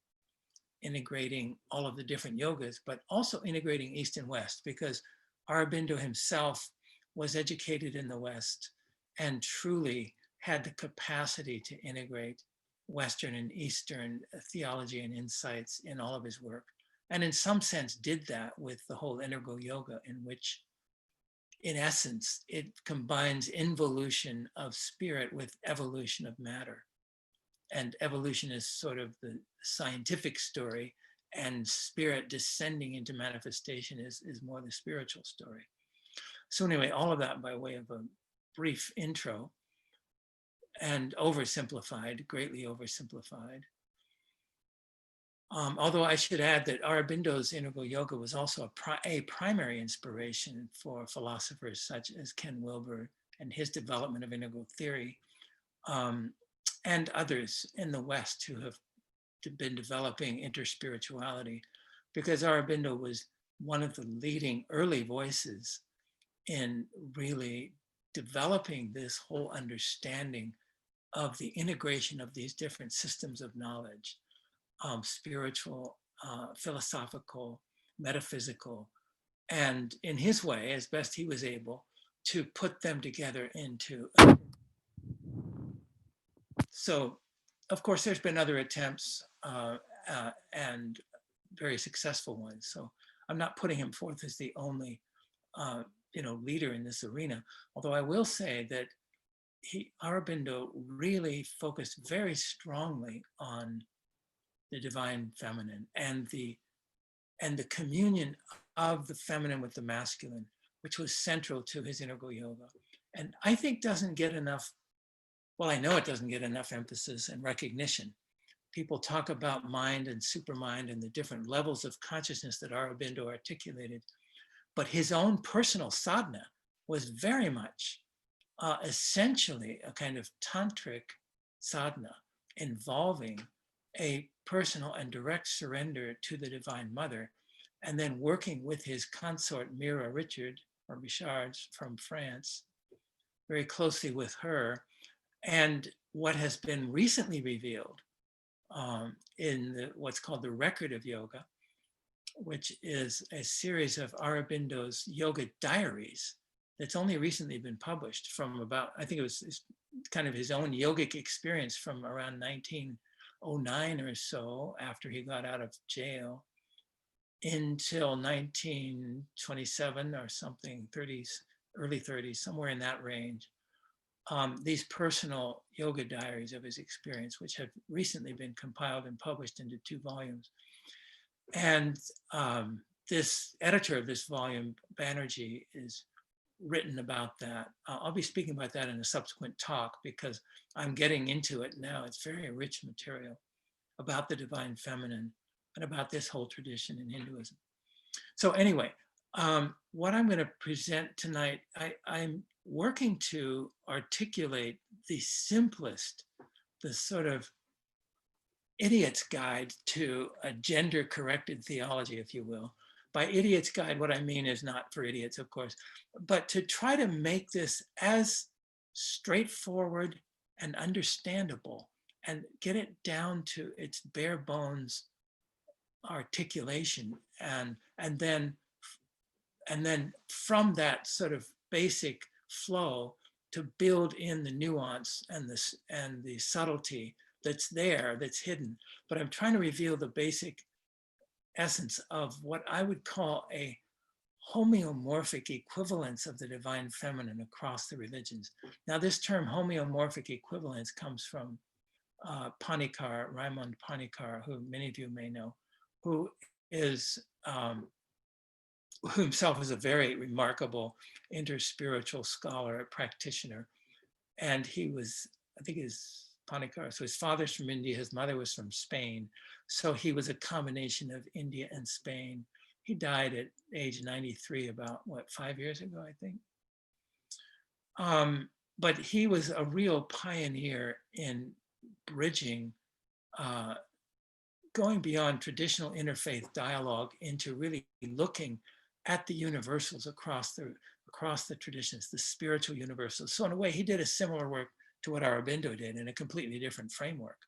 B: integrating all of the different yogas, but also integrating East and West, because Aurobindo himself was educated in the West and truly had the capacity to integrate Western and Eastern theology and insights in all of his work. And in some sense did that with the whole integral yoga, in which, in essence, it combines involution of spirit with evolution of matter. And evolution is sort of the scientific story, and spirit descending into manifestation is more the spiritual story. So anyway, all of that by way of a brief intro, and oversimplified, greatly oversimplified. Although I should add that Aurobindo's integral yoga was also a primary inspiration for philosophers such as Ken Wilber and his development of integral theory, and others in the West who have been developing interspirituality, because Aurobindo was one of the leading early voices in really developing this whole understanding of the integration of these different systems of knowledge, spiritual, philosophical, metaphysical, and in his way, as best he was able, to put them together into. So, of course, there's been other attempts and very successful ones. So I'm not putting him forth as the only, leader in this arena. Although I will say that Aurobindo really focused very strongly on the divine feminine and the communion of the feminine with the masculine, which was central to his integral yoga. And I think doesn't get enough, well, I know it doesn't get enough emphasis and recognition. People talk about mind and supermind and the different levels of consciousness that Aurobindo articulated, but his own personal sadhana was very much essentially a kind of tantric sadhana involving a personal and direct surrender to the Divine Mother, and then working with his consort Mira Richard from France, very closely with her. And what has been recently revealed in what's called the Record of Yoga, which is a series of Aurobindo's yoga diaries that's only recently been published from about, I think it was kind of his own yogic experience from around 1909 or so, after he got out of jail, until 1927 or something, 30s, early 30s, somewhere in that range. These personal yoga diaries of his experience, which have recently been compiled and published into 2 volumes. And this editor of this volume, Banerjee, is written about that. I'll be speaking about that in a subsequent talk because I'm getting into it now. It's very rich material about the divine feminine and about this whole tradition in Hinduism. So anyway, what I'm going to present tonight, I'm working to articulate the simplest, the sort of idiot's guide to a gender-corrected theology, if you will. By idiot's guide, what I mean is not for idiots, of course, but to try to make this as straightforward and understandable and get it down to its bare bones articulation, and then from that sort of basic flow to build in the nuance and the subtlety that's there, that's hidden. But I'm trying to reveal the basic essence of what I would call a homeomorphic equivalence of the divine feminine across the religions. Now, this term homeomorphic equivalence comes from Panikar, Raimond Panikar, who many of you may know, who is who himself is a very remarkable interspiritual scholar, practitioner. And he was, I think his Panikar, so his father's from India, his mother was from Spain. So he was a combination of India and Spain. He died at age 93 about, 5 years ago, I think. But he was a real pioneer in bridging, going beyond traditional interfaith dialogue into really looking at the universals across the traditions, the spiritual universals. So in a way, he did a similar work to what Aurobindo did in a completely different framework.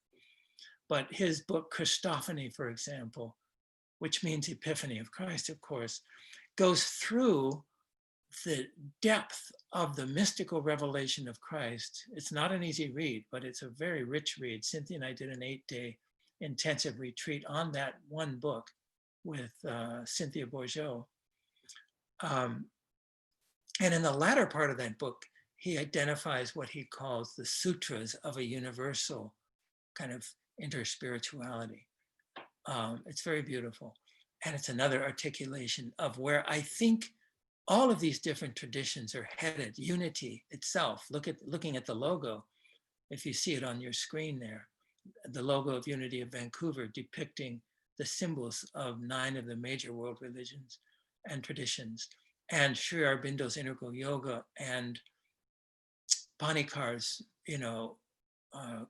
B: But his book, Christophany, for example, which means Epiphany of Christ, of course, goes through the depth of the mystical revelation of Christ. It's not an easy read, but it's a very rich read. Cynthia and I did an 8-day intensive retreat on that one book with Cynthia Bourgeot. And in the latter part of that book, he identifies what he calls the sutras of a universal kind of interspirituality. It's very beautiful. And it's another articulation of where I think all of these different traditions are headed. Unity itself, looking at the logo, if you see it on your screen there, the logo of Unity of Vancouver depicting the symbols of 9 of the major world religions and traditions, and Sri Aurobindo's integral yoga and Panikar's,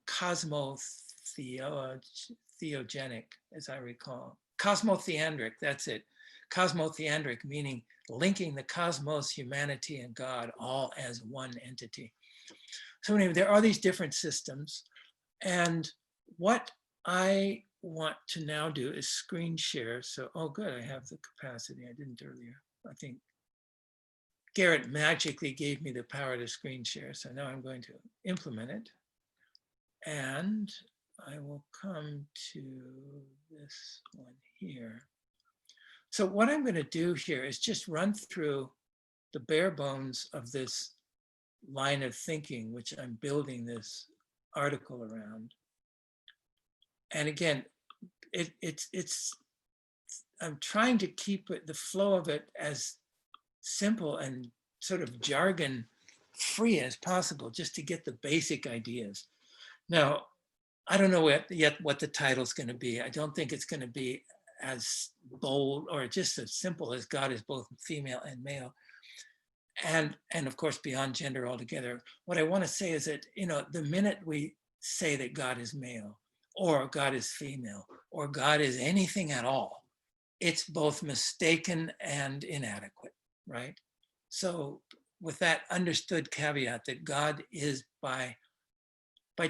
B: cosmotheogenic, as I recall. Cosmotheandric, that's it. Cosmotheandric, meaning linking the cosmos, humanity, and God all as one entity. So anyway, there are these different systems. And what I want to now do is screen share. So, oh good, I have the capacity. I didn't earlier. I think Garrett magically gave me the power to screen share. So now I'm going to implement it. And I will come to this one here. So what I'm going to do here is just run through the bare bones of this line of thinking, which I'm building this article around. And again, I'm trying to keep the flow of it as simple and sort of jargon free as possible, just to get the basic ideas. Now, I don't know yet what the title's going to be. I don't think it's going to be as bold or just as simple as God is both female and male. And of course, beyond gender altogether. What I want to say is that, the minute we say that God is male or God is female or God is anything at all, it's both mistaken and inadequate, right? So with that understood caveat that God is by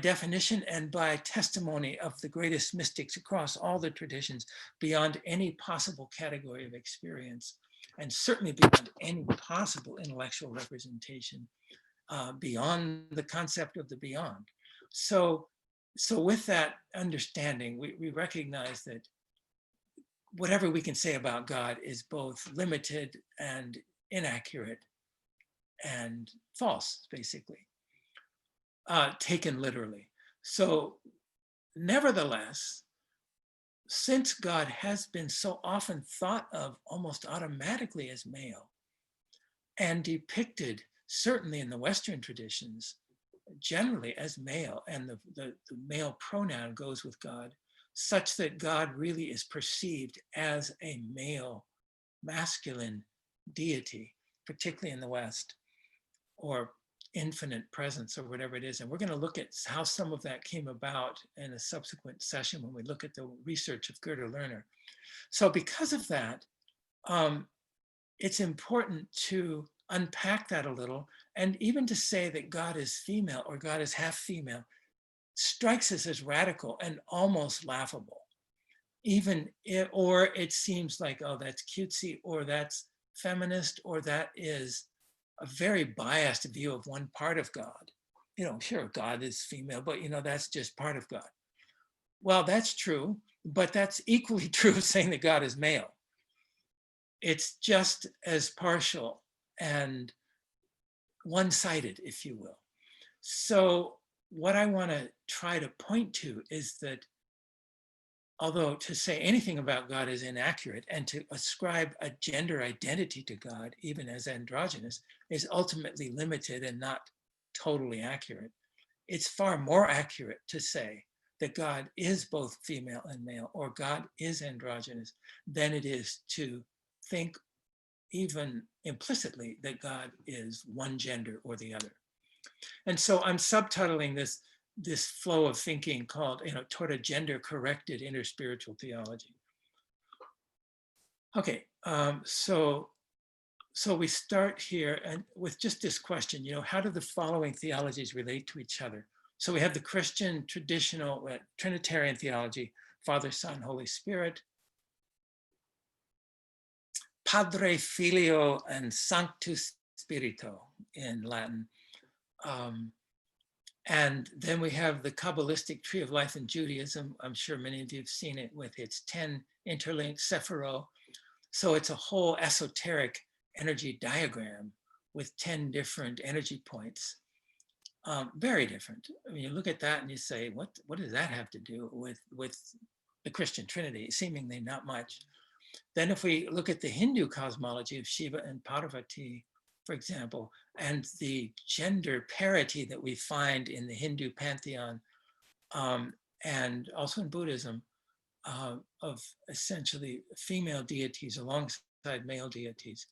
B: definition and by testimony of the greatest mystics across all the traditions, beyond any possible category of experience, and certainly beyond any possible intellectual representation, beyond the concept of the beyond. So so with that understanding, we recognize that whatever we can say about God is both limited and inaccurate and false, basically, taken literally. So nevertheless, since God has been so often thought of almost automatically as male and depicted, certainly in the Western traditions, generally as male, and the male pronoun goes with God, such that God really is perceived as a male, masculine deity, particularly in the West, or infinite presence, or whatever it is. And we're going to look at how some of that came about in a subsequent session when we look at the research of Gerda Lerner. So because of that, it's important to unpack that a little, and even to say that God is female or God is half female strikes us as radical and almost laughable. Or it seems like, oh, that's cutesy, or that's feminist, or that is a very biased view of one part of God. Sure, God is female, but that's just part of God. Well, that's true, but that's equally true of saying that God is male. It's just as partial and one-sided, if you will. So what I want to try to point to is that although to say anything about God is inaccurate, and to ascribe a gender identity to God, even as androgynous, is ultimately limited and not totally accurate, it's far more accurate to say that God is both female and male, or God is androgynous, than it is to think even implicitly that God is one gender or the other. And so I'm subtitling this flow of thinking called, toward a gender-corrected interspiritual theology. Okay, so we start here and with just this question, how do the following theologies relate to each other? So we have the Christian traditional Trinitarian theology, Father, Son, Holy Spirit, Padre, Filio, and Sanctus Spirito in Latin. And then we have the Kabbalistic tree of life in Judaism. I'm sure many of you have seen it with its 10 interlinked sephiro. So it's a whole esoteric energy diagram with 10 different energy points. Very different. I mean, you look at that and you say, what does that have to do with the Christian Trinity? Seemingly not much. Then if we look at the Hindu cosmology of Shiva and Parvati, for example, and the gender parity that we find in the Hindu pantheon, and also in Buddhism, of essentially female deities alongside male deities,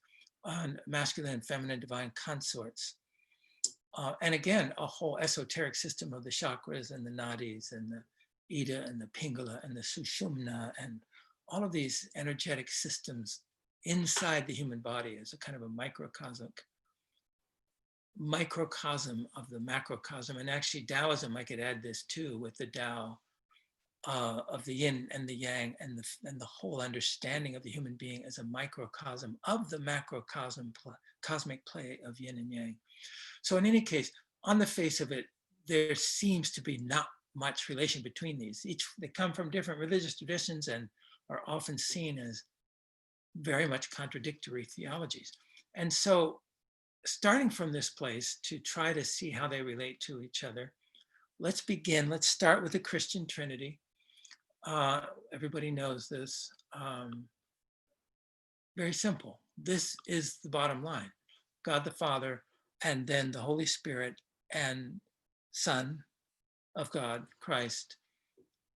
B: on masculine and feminine divine consorts. And again, a whole esoteric system of the chakras and the nadis and the Ida and the Pingala and the Sushumna, and all of these energetic systems inside the human body as a kind of a microcosm of the macrocosm. And actually Taoism, I could add this too, with the Tao of the yin and the yang, and the whole understanding of the human being as a microcosm of the macrocosm, cosmic play of yin and yang. So in any case, on the face of it, there seems to be not much relation between these. They come from different religious traditions and are often seen as very much contradictory theologies. And so starting from this place to try to see how they relate to each other, let's begin. Let's start with the Christian Trinity. Everybody knows this. Very simple. This is the bottom line. God the Father, and then the Holy Spirit and Son of God, Christ,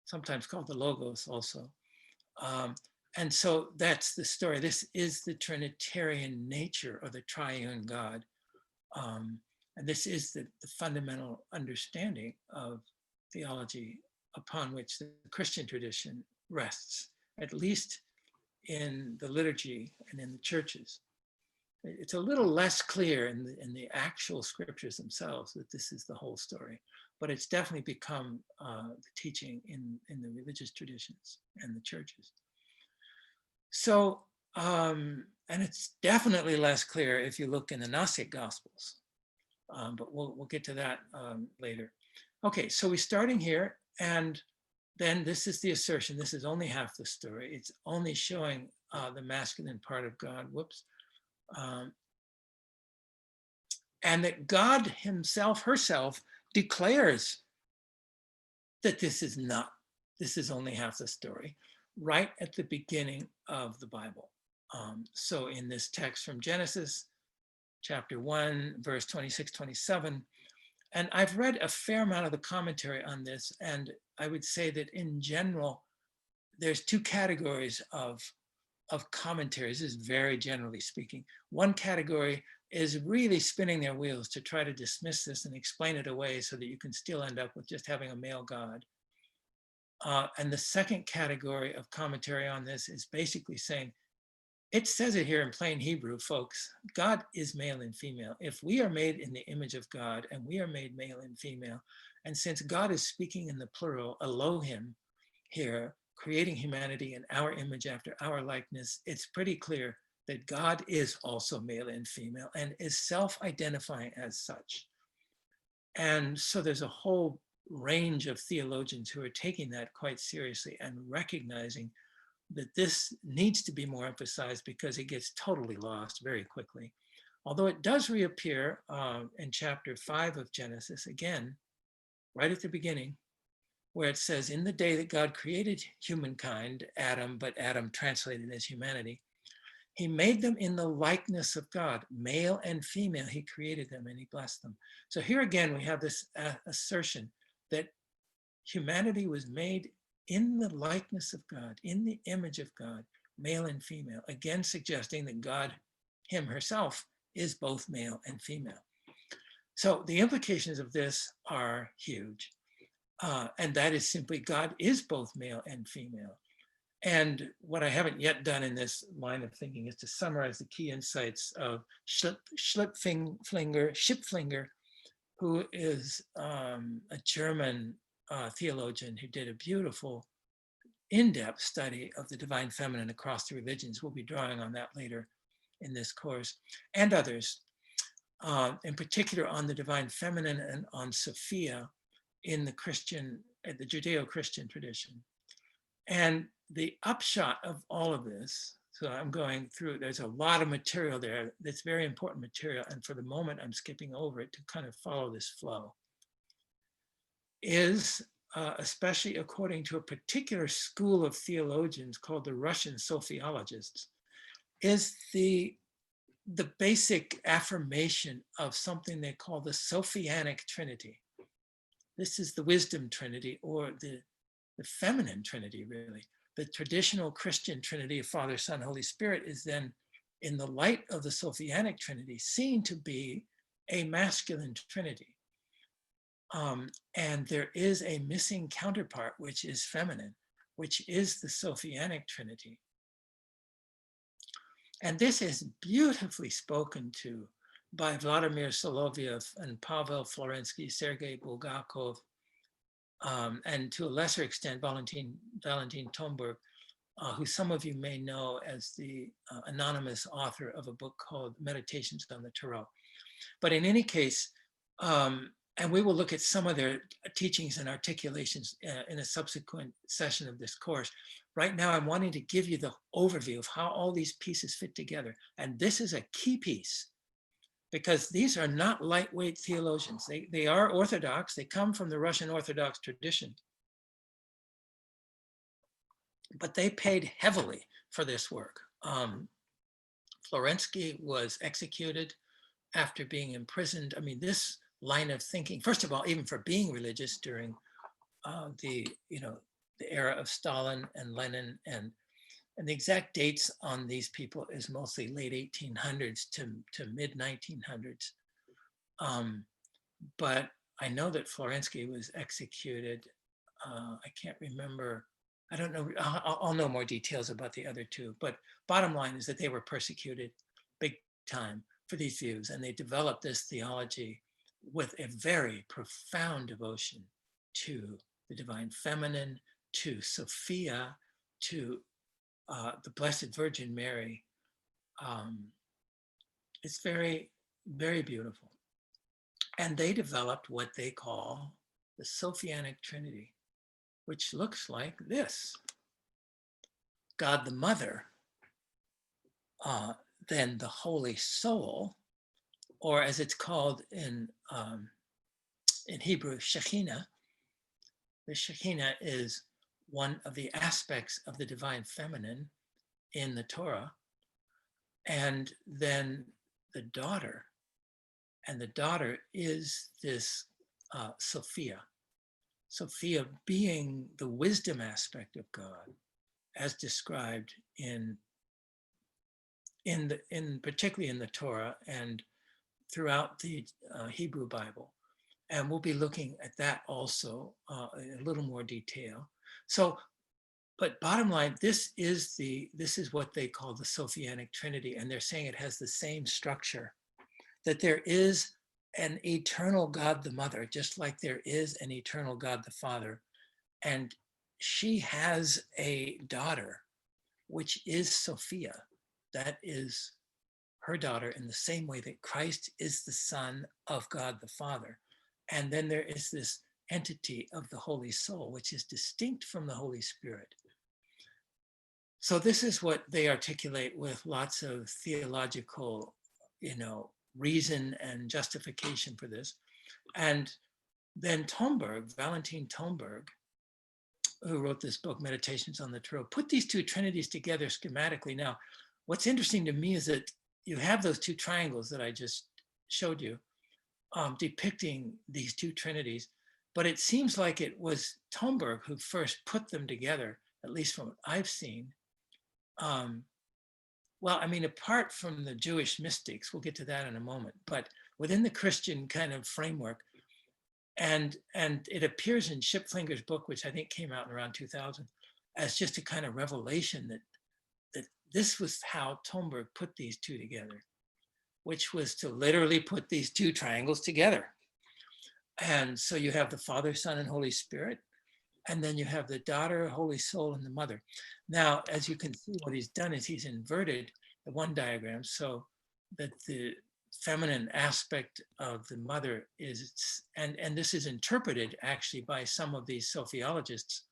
B: sometimes called the Logos also. And so that's the story. This is the Trinitarian nature of the triune God. And this is the fundamental understanding of theology upon which the Christian tradition rests, at least in the liturgy and in the churches. It's a little less clear in the actual scriptures themselves that this is the whole story, but it's definitely become the teaching in the religious traditions and the churches. So, and it's definitely less clear if you look in the Gnostic Gospels, but we'll get to that later. Okay, so we're starting here, And then this is the assertion. This is only half the story. It's only showing the masculine part of God. Whoops. And that God himself, herself, declares that this is only half the story, right at the beginning of the Bible. So in this text from Genesis, chapter 1, verse 26, 27, and I've read a fair amount of the commentary on this, and I would say that in general, there's two categories of commentaries. This is very generally speaking. One category is really spinning their wheels to try to dismiss this and explain it away so that you can still end up with just having a male God. And the second category of commentary on this is basically saying, it says it here in plain Hebrew, folks, God is male and female. If we are made in the image of God and we are made male and female, and since God is speaking in the plural, Elohim here, creating humanity in our image after our likeness, it's pretty clear that God is also male and female and is self-identifying as such. And so there's a whole range of theologians who are taking that quite seriously and recognizing that this needs to be more emphasized because it gets totally lost very quickly. Although it does reappear in chapter 5 of Genesis, again, right at the beginning, where it says, in the day that God created humankind, Adam, but Adam translated as humanity, he made them in the likeness of God, male and female, he created them and he blessed them. So here again, we have this assertion that humanity was made in the likeness of God, in the image of God, male and female, again suggesting that God, him herself, is both male and female. So the implications of this are huge. And that is simply God is both male and female. And what I haven't yet done in this line of thinking is to summarize the key insights of Schipflinger, who is a German theologian who did a beautiful in-depth study of the divine feminine across the religions. We'll be drawing on that later in this course, and others, in particular on the divine feminine and on Sophia in the Judeo-Christian tradition. And the upshot of all of this, so I'm going through, there's a lot of material there that's very important material, and for the moment I'm skipping over it to kind of follow this flow, is especially according to a particular school of theologians called the Russian Sophiologists, is the basic affirmation of something they call the Sofianic Trinity. This is the wisdom trinity, or the feminine trinity, really. The traditional Christian trinity of Father, Son, Holy Spirit is then, in the light of the Sofianic Trinity, seen to be a masculine trinity. And there is a missing counterpart, which is feminine, which is the Sofianic Trinity. And this is beautifully spoken to by Vladimir Solovyov and Pavel Florensky, Sergei Bulgakov, and to a lesser extent, Valentin Tomberg, who some of you may know as the anonymous author of a book called Meditations on the Tarot. But in any case, and we will look at some of their teachings and articulations in a subsequent session of this course. Right now, I'm wanting to give you the overview of how all these pieces fit together. And this is a key piece, because these are not lightweight theologians. They are Orthodox. They come from the Russian Orthodox tradition. But they paid heavily for this work. Florensky was executed after being imprisoned. I mean, this line of thinking, first of all, even for being religious during the era of Stalin and Lenin, and the exact dates on these people is mostly late 1800s to mid 1900s. But I know that Florensky was executed. I can't remember. I don't know. I'll know more details about the other two. But bottom line is that they were persecuted big time for these views, and they developed this theology with a very profound devotion to the divine feminine, to Sophia, to the Blessed Virgin Mary. It's very, very beautiful. And they developed what they call the Sofianic Trinity. which looks like this. God the Mother, then the Holy Soul, or as it's called in Hebrew, Shekhinah. The Shekhinah is one of the aspects of the divine feminine in the Torah. And then the daughter, and the daughter is this Sophia. Sophia being the wisdom aspect of God, as described particularly in the Torah and throughout the Hebrew Bible. And we'll be looking at that also in a little more detail. So, but bottom line, this is what they call the Sofianic Trinity, and they're saying it has the same structure, that there is an eternal God the Mother, just like there is an eternal God the Father, and she has a daughter, which is Sophia. That is her daughter, in the same way that Christ is the Son of God the Father. And then there is this entity of the Holy Soul, which is distinct from the Holy Spirit. So this is what they articulate with lots of theological, reason and justification for this. And then Valentine Tomberg, who wrote this book, Meditations on the Tarot, put these two trinities together schematically. Now, what's interesting to me is that you have those two triangles that I just showed you, depicting these two trinities, but it seems like it was Tomberg who first put them together, at least from what I've seen. Well, I mean, apart from the Jewish mystics, we'll get to that in a moment, but within the Christian kind of framework, and it appears in Schipflinger's book, which I think came out in around 2000, as just a kind of revelation that this was how Tomberg put these two together, which was to literally put these two triangles together. And so you have the Father, Son, and Holy Spirit, and then you have the daughter, Holy Soul, and the mother. Now, as you can see, what he's done is he's inverted the one diagram so that the feminine aspect of the mother is, and this is interpreted actually by some of these Sophiologists,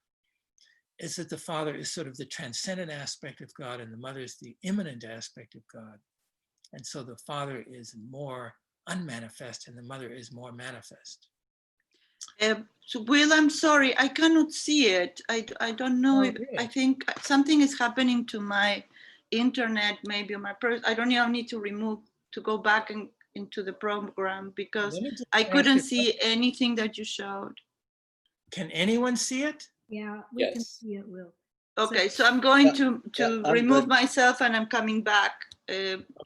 B: is that the Father is sort of the transcendent aspect of God and the mother is the immanent aspect of God. And so the Father is more unmanifest and the mother is more manifest.
H: So Will, I'm sorry, I cannot see it. I don't know if,
B: really?
H: I think something is happening to my internet, maybe on my I don't know, I need to go back into the program because I couldn't see anything that you showed.
B: Can anyone see it?
A: Yeah, we can
E: Yes.
A: see it, Will.
H: Okay, so I'm going to
E: I'm
H: remove
E: good.
H: myself and I'm coming back.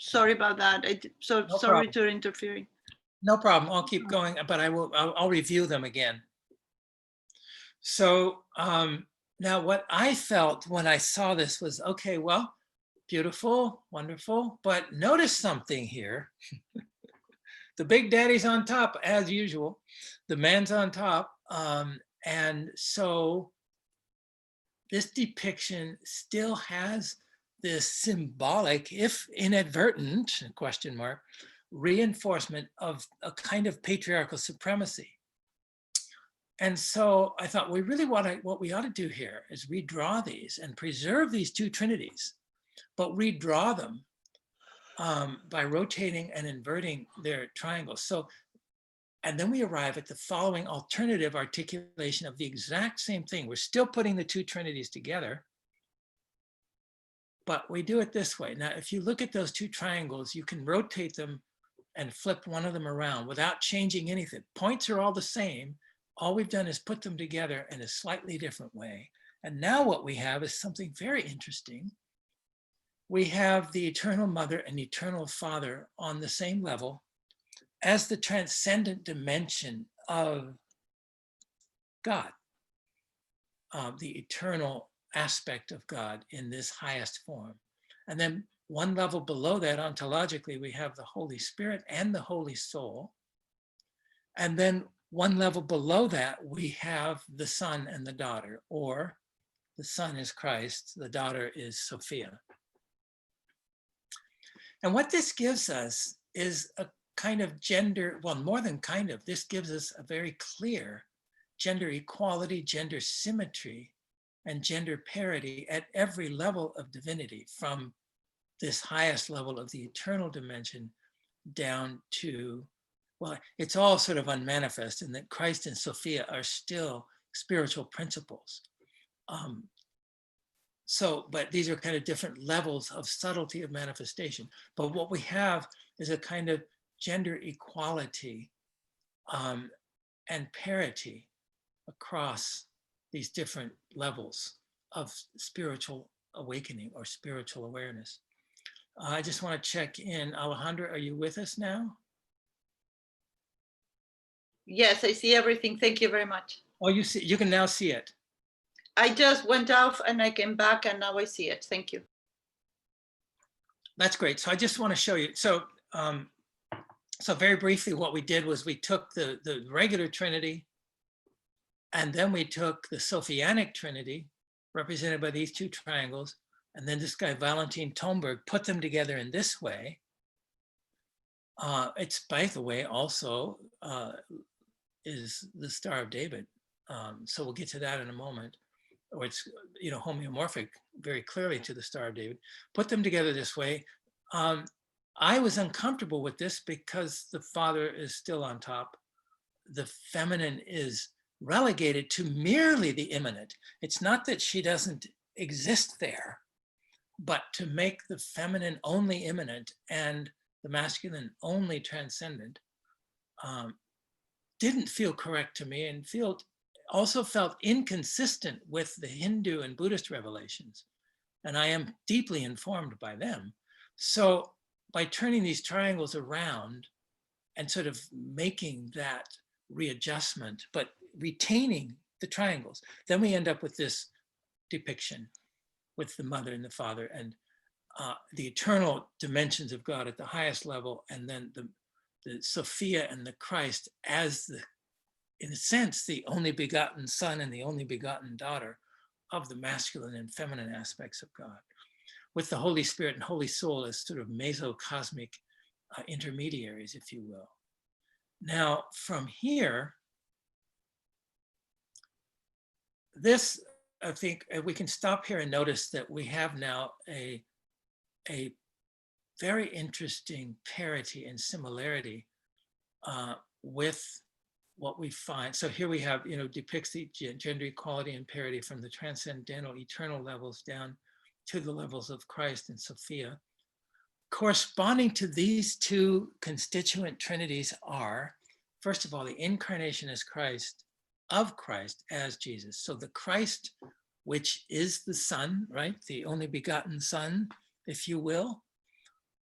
H: Sorry about that.
B: No
H: Sorry
B: problem.
H: to interfering.
B: No problem, I'll keep going, but I'll review them again. So now what I felt when I saw this was, okay, well, beautiful, wonderful, but notice something here. The big daddy's on top, as usual. The man's on top. And so this depiction still has this symbolic, if inadvertent, question mark, reinforcement of a kind of patriarchal supremacy. And so I thought what we ought to do here is redraw these and preserve these two trinities, but redraw them by rotating and inverting their triangles. So, and then we arrive at the following alternative articulation of the exact same thing. We're still putting the two trinities together, but we do it this way. Now, if you look at those two triangles, you can rotate them and flip one of them around without changing anything. Points are all the same. All we've done is put them together in a slightly different way. And now what we have is something very interesting. We have the eternal mother and eternal father on the same level as the transcendent dimension of God, the eternal aspect of God in this highest form. And then one level below that, ontologically, we have the Holy Spirit and the Holy Soul. And then one level below that, we have the Son and the daughter, or the Son is Christ, the daughter is Sophia. And what this gives us is a kind of gender, well, more than kind of, this gives us a very clear gender equality, gender symmetry, and gender parity at every level of divinity, from this highest level of the eternal dimension down to, well, it's all sort of unmanifest in that Christ and Sophia are still spiritual principles. But these are kind of different levels of subtlety of manifestation. But what we have is a kind of gender equality and parity across these different levels of spiritual awakening or spiritual awareness. I just want to check in. Alejandra, are you with us now?
H: Yes, I see everything. Thank you very much.
B: Oh, you can now see it.
H: I just went off and I came back and now I see it. Thank you.
B: That's great. So I just want to show you. So very briefly, what we did was we took the regular Trinity, and then we took the Sofianic Trinity, represented by these two triangles, and then this guy, Valentin Tomberg, put them together in this way. It's, by the way, also is the Star of David. So we'll get to that in a moment. Or it's, homeomorphic very clearly to the Star of David. Put them together this way. I was uncomfortable with this because the Father is still on top. The feminine is relegated to merely the immanent. It's not that she doesn't exist there, but to make the feminine only immanent and the masculine only transcendent didn't feel correct to me, and also felt inconsistent with the Hindu and Buddhist revelations. And I am deeply informed by them. So by turning these triangles around and sort of making that readjustment, but retaining the triangles, then we end up with this depiction with the mother and the father and the eternal dimensions of God at the highest level, and then the Sophia and the Christ as in a sense, the only begotten son and the only begotten daughter of the masculine and feminine aspects of God, with the Holy Spirit and Holy Soul as sort of mesocosmic intermediaries, if you will. Now, from here, this, I think we can stop here and notice that we have now a very interesting parity and similarity with what we find. So here we have, depicts the gender equality and parity from the transcendental eternal levels down to the levels of Christ and Sophia. Corresponding to these two constituent trinities are, first of all, the incarnation as Christ, of Christ as Jesus. So the Christ, which is the Son, right? The only begotten Son, if you will.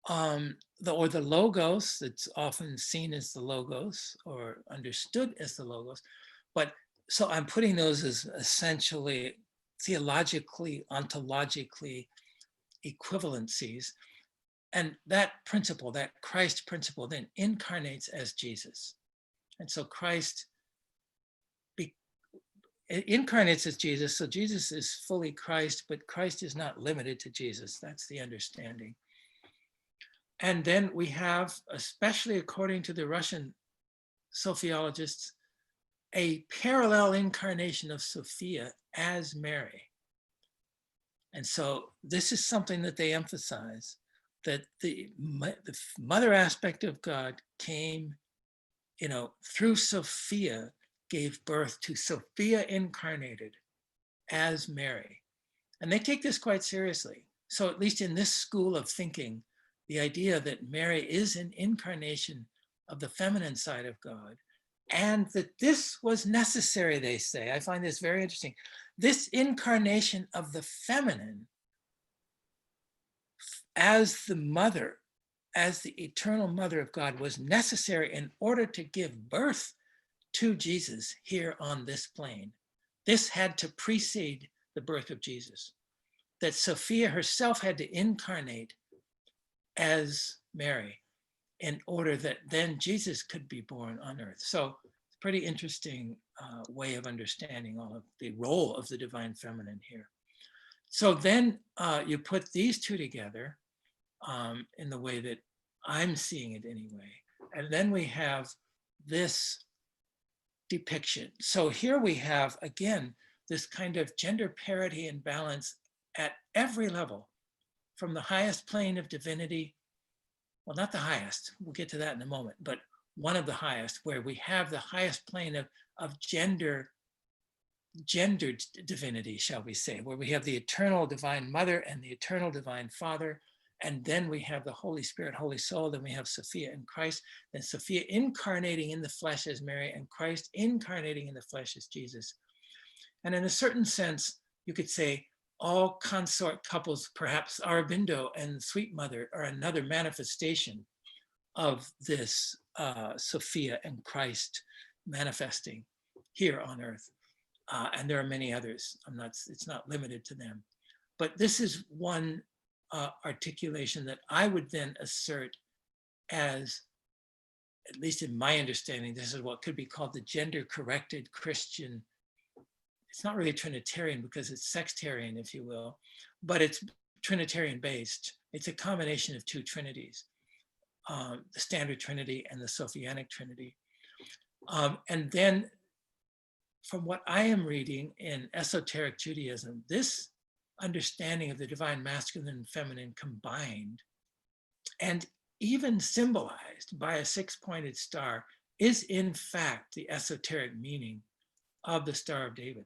B: Or the Logos, that's often seen as the Logos or understood as the Logos. But so I'm putting those as essentially theologically, ontologically equivalencies. And that principle, that Christ principle, then incarnates as Jesus. And so Christ incarnates as Jesus. So Jesus is fully Christ, but Christ is not limited to Jesus. That's the understanding. And then we have, especially according to the Russian Sophiologists, a parallel incarnation of Sophia as Mary. And so this is something that they emphasize, that the mother aspect of God came, through Sophia, gave birth to Sophia incarnated as Mary. And they take this quite seriously. So at least in this school of thinking, the idea that Mary is an incarnation of the feminine side of God, and that this was necessary, they say. I find this very interesting. This incarnation of the feminine as the mother, as the eternal mother of God, was necessary in order to give birth to Jesus here on this plane. This had to precede the birth of Jesus, that Sophia herself had to incarnate as Mary in order that then Jesus could be born on earth. So it's a pretty interesting way of understanding all of the role of the divine feminine here. So then you put these two together in the way that I'm seeing it anyway. And then we have this depiction. So here we have, again, this kind of gender parity and balance at every level, from the highest plane of divinity, well, not the highest, we'll get to that in a moment, but one of the highest, where we have the highest plane of gendered divinity, shall we say, where we have the eternal divine mother and the eternal divine father, and then we have the Holy Spirit, Holy Soul, then we have Sophia and Christ, then Sophia incarnating in the flesh as Mary, and Christ incarnating in the flesh as Jesus. And in a certain sense, you could say all consort couples, perhaps Aurobindo and Sweet Mother, are another manifestation of this Sophia and Christ manifesting here on earth. And there are many others. It's not limited to them. But this is one articulation that I would then assert as, at least in my understanding, this is what could be called the gender-corrected Christian. It's not really Trinitarian because it's sextarian, if you will, but it's Trinitarian-based. It's a combination of two trinities, the Standard Trinity and the Sofianic Trinity. And then from what I am reading in esoteric Judaism, this understanding of the divine masculine and feminine combined and even symbolized by a six-pointed star is in fact the esoteric meaning of the Star of David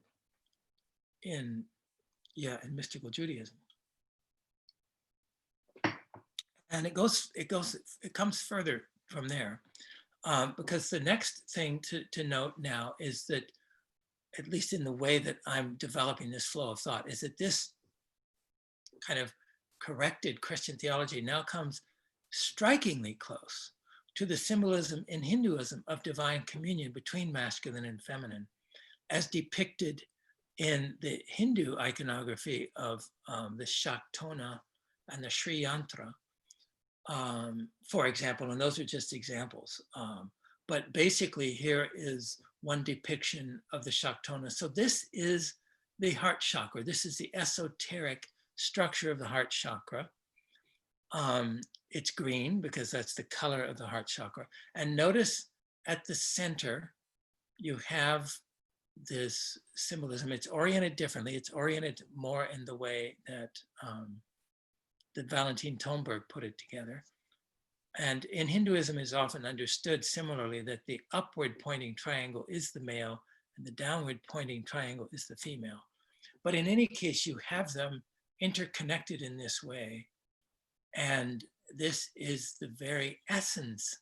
B: in mystical Judaism. And it comes further from there, because the next thing to note now is that, at least in the way that I'm developing this flow of thought, is that this kind of corrected Christian theology now comes strikingly close to the symbolism in Hinduism of divine communion between masculine and feminine, as depicted in the Hindu iconography of the Shaktona and the Sri Yantra, for example, and those are just examples. But basically here is one depiction of the Shaktona. So this is the heart chakra. This is the esoteric structure of the heart chakra. It's green because that's the color of the heart chakra. And notice at the center, you have this symbolism. It's oriented differently. It's oriented more in the way that Valentin Thomberg put it together. And in Hinduism is often understood similarly that the upward pointing triangle is the male and the downward pointing triangle is the female. But in any case, you have them interconnected in this way. And this is the very essence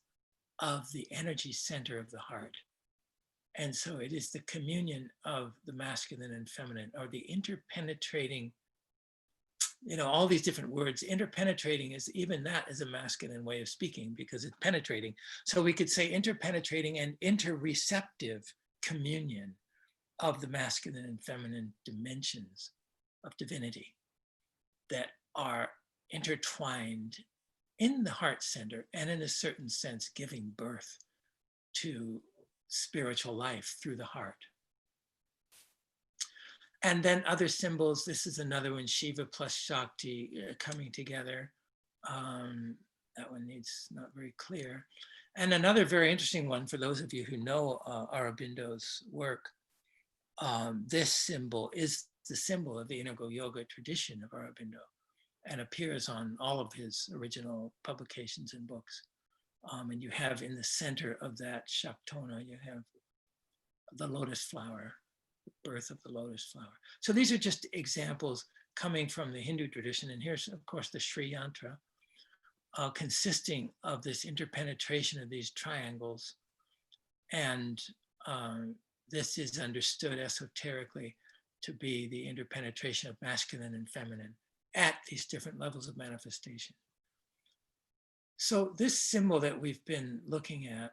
B: of the energy center of the heart. And so it is the communion of the masculine and feminine, or the interpenetrating, all these different words. Interpenetrating is, even that is a masculine way of speaking because it's penetrating. So we could say interpenetrating and interreceptive communion of the masculine and feminine dimensions of divinity that are intertwined in the heart center and, in a certain sense, giving birth to spiritual life through the heart. And then other symbols, this is another one, Shiva plus Shakti coming together. That one needs not very clear. And another very interesting one for those of you who know Aurobindo's work, this symbol is the symbol of the Inigo Yoga tradition of Aurobindo and appears on all of his original publications and books. And you have in the center of that Shaktona, you have the lotus flower, the birth of the lotus flower. So these are just examples coming from the Hindu tradition. And here's, of course, the Sri Yantra, consisting of this interpenetration of these triangles. And this is understood esoterically to be the interpenetration of masculine and feminine at these different levels of manifestation. So this symbol that we've been looking at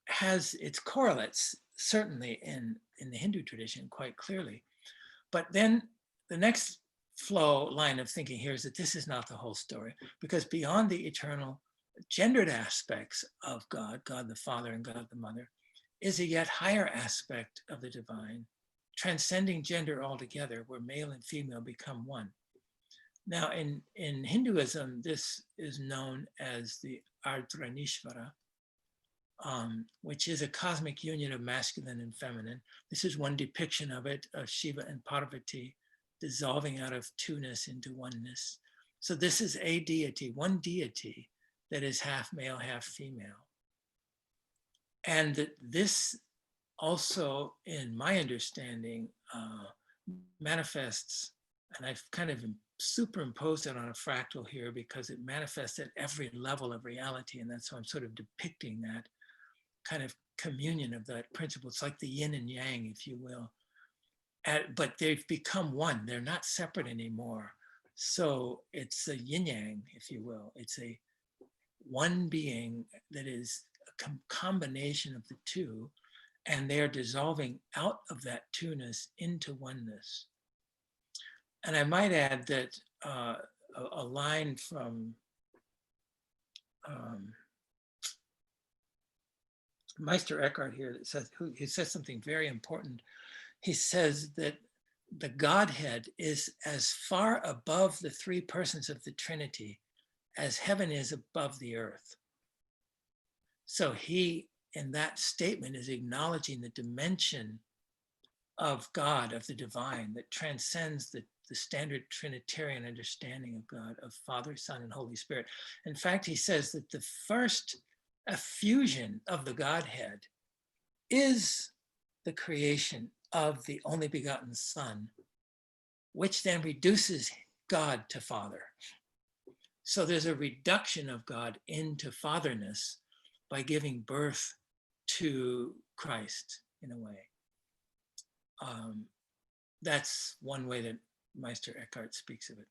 B: has its correlates, certainly in the Hindu tradition, quite clearly. But then the next flow line of thinking here is that this is not the whole story, because beyond the eternal gendered aspects of God, God the Father and God the Mother, is a yet higher aspect of the divine, transcending gender altogether, where male and female become one. Now, in Hinduism, this is known as the Ardhanishvara, which is a cosmic union of masculine and feminine. This is one depiction of it, of Shiva and Parvati dissolving out of two-ness into oneness. So this is a deity, one deity that is half male, half female. And that this also, in my understanding, manifests, and I've kind of superimposed it on a fractal here because it manifests at every level of reality. And that's how I'm sort of depicting that kind of communion of that principle. It's like the yin and yang, if you will. But they've become one. They're not separate anymore. So it's a yin yang, if you will. It's a one being that is a combination of the two, and they are dissolving out of that two-ness into oneness. And I might add that a line from Meister Eckhart here that says, he says something very important. He says that the Godhead is as far above the three persons of the Trinity as heaven is above the earth. So he, in that statement, is acknowledging the dimension of God, of the divine, that transcends the standard Trinitarian understanding of God, of Father, Son, and Holy Spirit. In fact, he says that the first effusion of the Godhead is the creation of the only begotten Son, which then reduces God to Father. So there's a reduction of God into fatherness by giving birth to Christ, in a way. That's one way that Meister Eckhart speaks of it.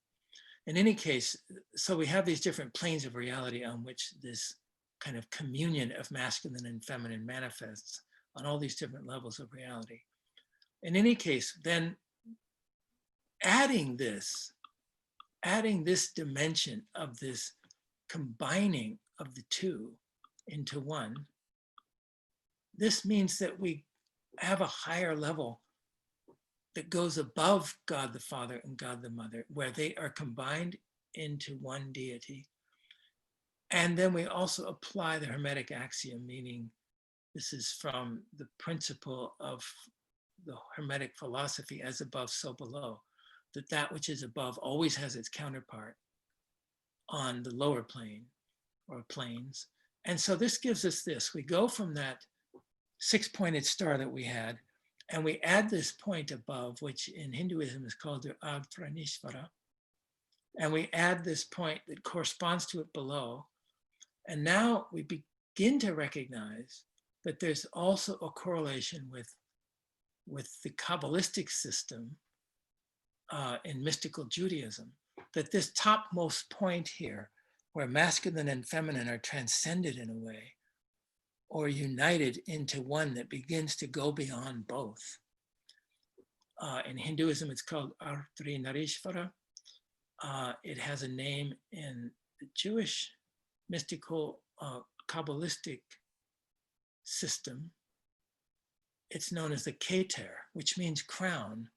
B: In any case, so we have these different planes of reality on which this kind of communion of masculine and feminine manifests on all these different levels of reality. In any case, then adding this dimension of this combining of the two into one, this means that we have a higher level that goes above God the Father and God the Mother, where they are combined into one deity. And then we also apply the Hermetic Axiom, meaning this is from the principle of the Hermetic philosophy, as above, so below, that that which is above always has its counterpart on the lower plane or planes. And so this gives us this. We go from that six-pointed star that we had, and we add this point above, which in Hinduism is called the Ardhanishvara. And we add this point that corresponds to it below. And now we begin to recognize that there's also a correlation with the Kabbalistic system in mystical Judaism, that this topmost point here, where masculine and feminine are transcended in a way, or united into one that begins to go beyond both. In Hinduism, it's called Ardhanishvara. It has a name in the Jewish mystical Kabbalistic system. It's known as the Keter, which means crown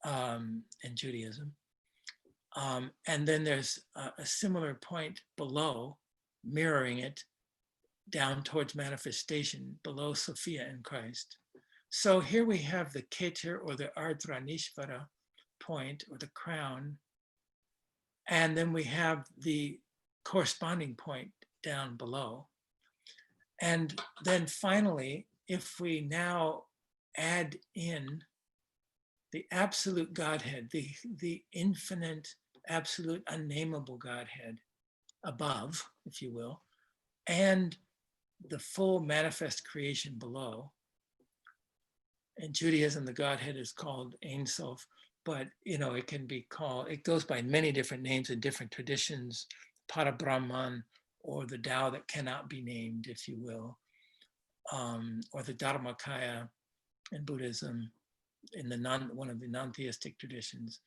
B: in Judaism. And then there's a similar point below, mirroring it down towards manifestation, below Sophia in Christ. So here we have the Keter, or the Ardhanishvara point, or the crown. And then we have the corresponding point down below. And then finally, if we now add in the absolute Godhead, the infinite, absolute, unnameable Godhead above, if you will, and the full manifest creation below. In Judaism, the Godhead is called Ein Sof, but it can be called, it goes by many different names in different traditions, Parabrahman, or the Tao that cannot be named, if you will, or the Dharmakaya in Buddhism, in one of the non-theistic traditions.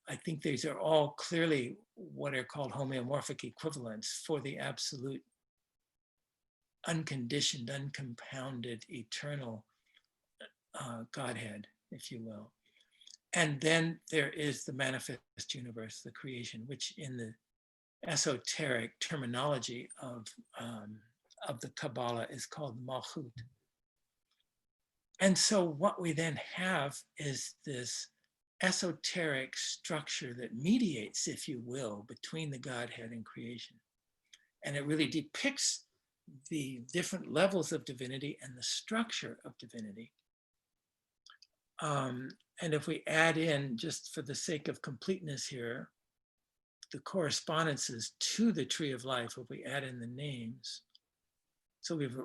B: I think these are all clearly what are called homeomorphic equivalents for the absolute, unconditioned, uncompounded, eternal Godhead, if you will. And then there is the manifest universe, the creation, which in the esoteric terminology of of the Kabbalah is called Malchut. And so what we then have is this esoteric structure that mediates, if you will, between the Godhead and creation. And it really depicts the different levels of divinity and the structure of divinity. And if we add in, just for the sake of completeness here, the correspondences to the tree of life, if we add in the names, so we've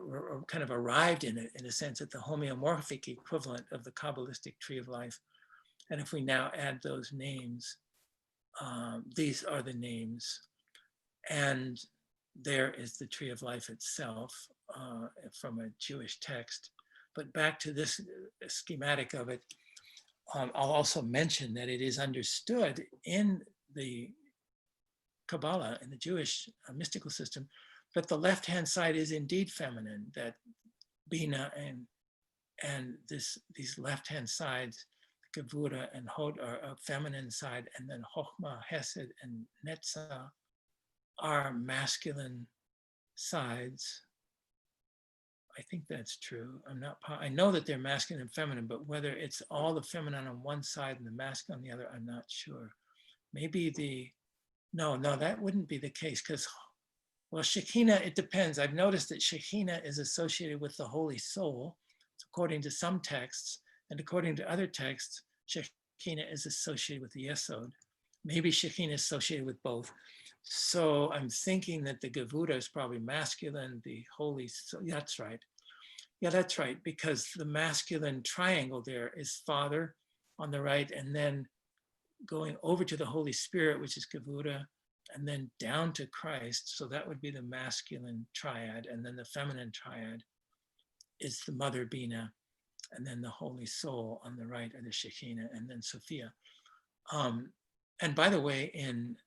B: kind of arrived in it, in a sense, at the homeomorphic equivalent of the Kabbalistic tree of life. And if we now add those names, these are the names. And there is the tree of life itself from a Jewish text. But back to this schematic of it, I'll also mention that it is understood in the Kabbalah, in the Jewish mystical system, that the left-hand side is indeed feminine, that Bina and these left-hand sides, Gevura and Hod, are a feminine side, and then Chochmah, Hesed, and Netzah are masculine sides. I think that's true. I know that they're masculine and feminine, but whether it's all the feminine on one side and the masculine on the other, I'm not sure. Maybe no, that wouldn't be the case, because, well, Shekinah, it depends. I've noticed that Shekinah is associated with the Holy Soul, according to some texts, and according to other texts, Shekinah is associated with the Yesod. Maybe Shekinah is associated with both. So I'm thinking that the Gevura is probably masculine, the Holy Soul, yeah, that's right. Yeah, that's right, because the masculine triangle there is Father on the right, and then going over to the Holy Spirit, which is Gevura, and then down to Christ. So that would be the masculine triad. And then the feminine triad is the Mother Bina, and then the Holy Soul on the right, or the Shekinah, and then Sophia. And by the way, in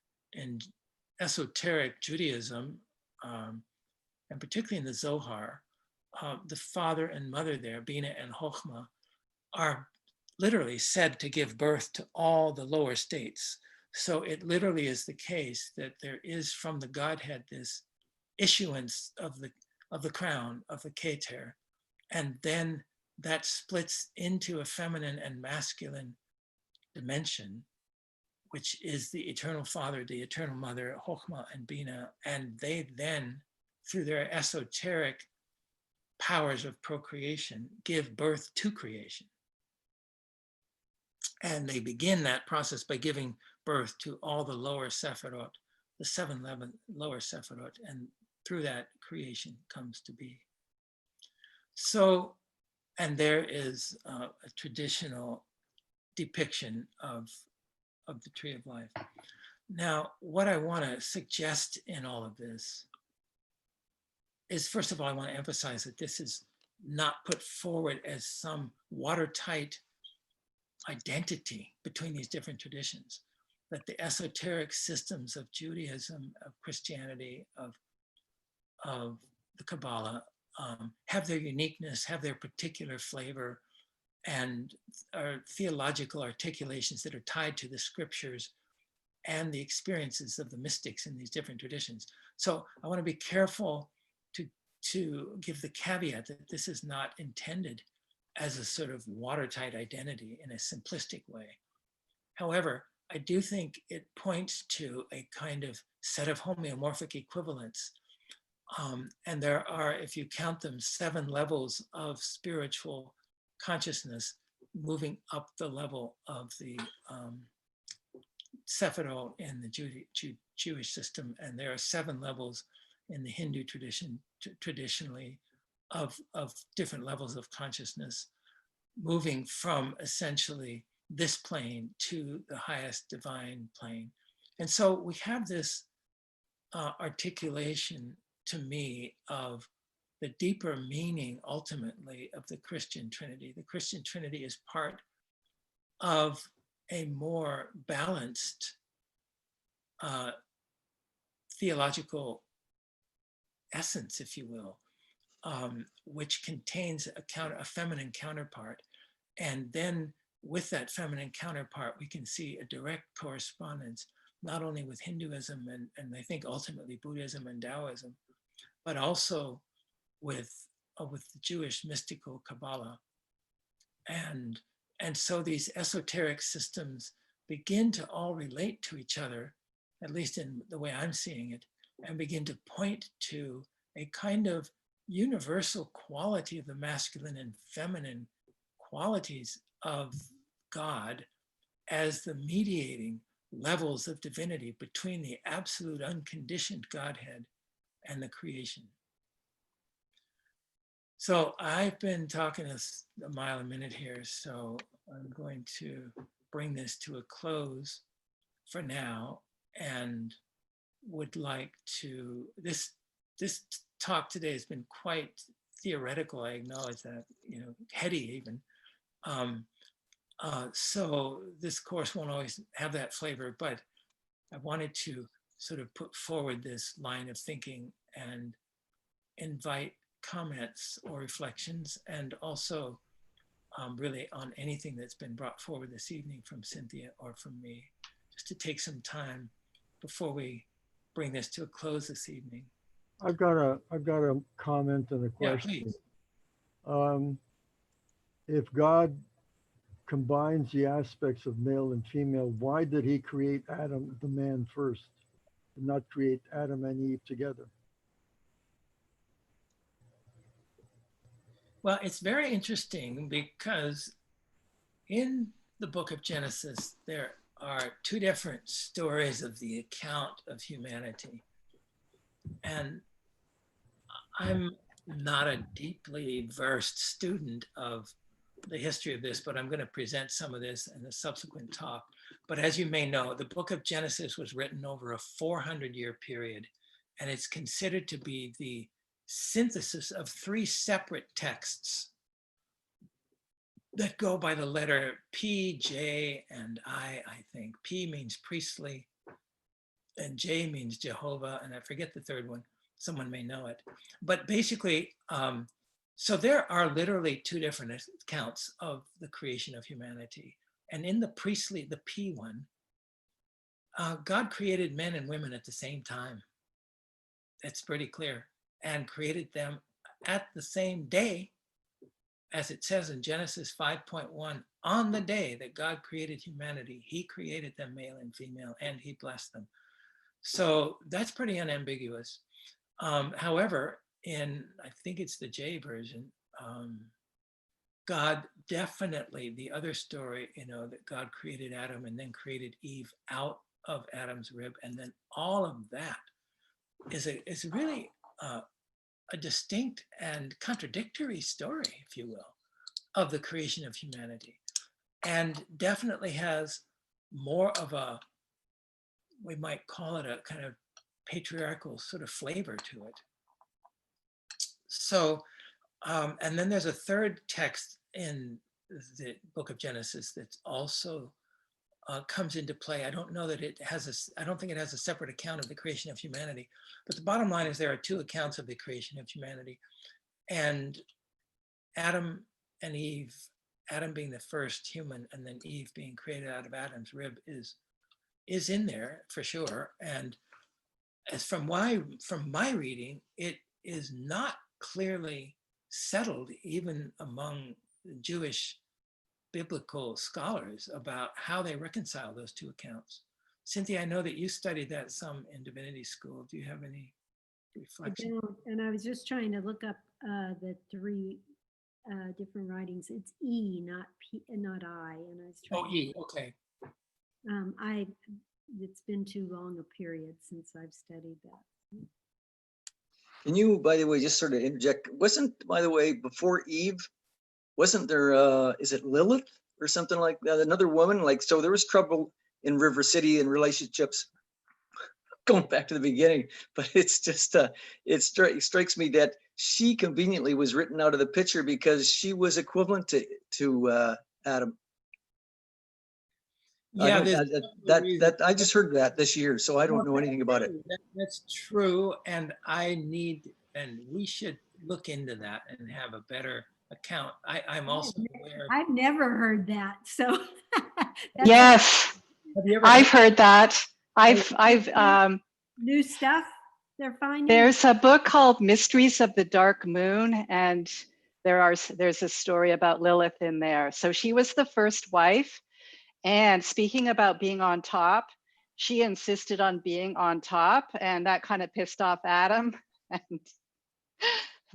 B: esoteric Judaism, and particularly in the Zohar, the father and mother there, Bina and Chochmah, are literally said to give birth to all the lower states. So it literally is the case that there is from the Godhead this issuance of the crown, of the Keter, and then that splits into a feminine and masculine dimension, which is the eternal Father, the eternal Mother, Chochmah and Bina, and they then, through their esoteric powers of procreation, give birth to creation. And they begin that process by giving birth to all the lower Sephirot, the 7 lower Sephirot, and through that creation comes to be. So, and there is a traditional depiction of the tree of life. Now, what I want to suggest in all of this is, first of all, I want to emphasize that this is not put forward as some watertight identity between these different traditions, that the esoteric systems of Judaism, of Christianity, of the Kabbalah have their uniqueness, have their particular flavor, and are theological articulations that are tied to the scriptures and the experiences of the mystics in these different traditions. So I want to be careful to give the caveat that this is not intended as a sort of watertight identity in a simplistic way. However, I do think it points to a kind of set of homeomorphic equivalents. And there are, if you count them, 7 levels of spiritual consciousness moving up the level of the Sephirot in the Jewish system. And there are 7 levels in the Hindu tradition, traditionally, of different levels of consciousness, moving from essentially this plane to the highest divine plane. And so we have this articulation, to me, of the deeper meaning, ultimately, of the Christian Trinity. The Christian Trinity is part of a more balanced theological essence, if you will, which contains a feminine counterpart. And then with that feminine counterpart, we can see a direct correspondence, not only with Hinduism and I think ultimately Buddhism and Taoism, but also with the Jewish mystical Kabbalah. And so these esoteric systems begin to all relate to each other, at least in the way I'm seeing it, and begin to point to a kind of universal quality of the masculine and feminine qualities of God as the mediating levels of divinity between the absolute unconditioned Godhead and the creation. So I've been talking a mile a minute here, so I'm going to bring this to a close for now, and would like to, this talk today has been quite theoretical, I acknowledge that, heady even. So this course won't always have that flavor, but I wanted to sort of put forward this line of thinking and invite comments or reflections, and also really on anything that's been brought forward this evening from Cynthia or from me, just to take some time before we bring this to a close this evening.
G: I've got a comment and a
B: Yeah,
G: question.
B: please.
G: If God combines the aspects of male and female, why did he create Adam, the man, first, and not create Adam and Eve together?
B: Well, it's very interesting because in the book of Genesis, there are two different stories of the account of humanity. And I'm not a deeply versed student of the history of this, but I'm going to present some of this in a subsequent talk. But as you may know, the book of Genesis was written over a 400-year period, and it's considered to be the synthesis of three separate texts that go by the letter P, J, and I think. P means priestly, and J means Jehovah, and I forget the third one. Someone may know it. But basically, so there are literally two different accounts of the creation of humanity. And in the priestly, the P one, God created men and women at the same time. That's pretty clear. And created them at the same day, as it says in Genesis 5.1, on the day that God created humanity, he created them male and female, and he blessed them. So that's pretty unambiguous. However, in, I think it's the J version, God definitely, the other story, that God created Adam and then created Eve out of Adam's rib, and then all of that is really a distinct and contradictory story, if you will, of the creation of humanity, and definitely has more of a, we might call it a kind of patriarchal sort of flavor to it. So, and then there's a third text in the book of Genesis that's also comes into play. I don't know that it has I don't think it has a separate account of the creation of humanity, but the bottom line is there are two accounts of the creation of humanity. And Adam and Eve, Adam being the first human and then Eve being created out of Adam's rib is in there for sure. And as from my reading, it is not clearly settled even among Jewish biblical scholars about how they reconcile those two accounts. Cynthia, I know that you studied that some in divinity school. Do you have any reflection?
A: I don't, and I was just trying to look up the three different writings. It's E, not P, not I. And I was trying.
B: Oh, E. Okay.
A: It's been too long a period since I've studied that.
I: Can you, by the way, just sort of interject? Wasn't, by the way, before Eve, wasn't there, is it Lilith or something like that? Another woman? Like, so there was trouble in River City and relationships going back to the beginning, but it's just, it strikes me that she conveniently was written out of the picture because she was equivalent to Adam.
B: Yeah,
I: I just heard that this year, so I don't know anything about it.
B: That's true, and we should look into that and have a better account. I'm also aware.
A: I've never heard that, so.
F: Yes, I've heard that. I've
A: new stuff. They're finding.
F: There's a book called Mysteries of the Dark Moon, and there's a story about Lilith in there. So she was the first wife, and speaking about being on top, she insisted on being on top, and that kind of pissed off Adam. And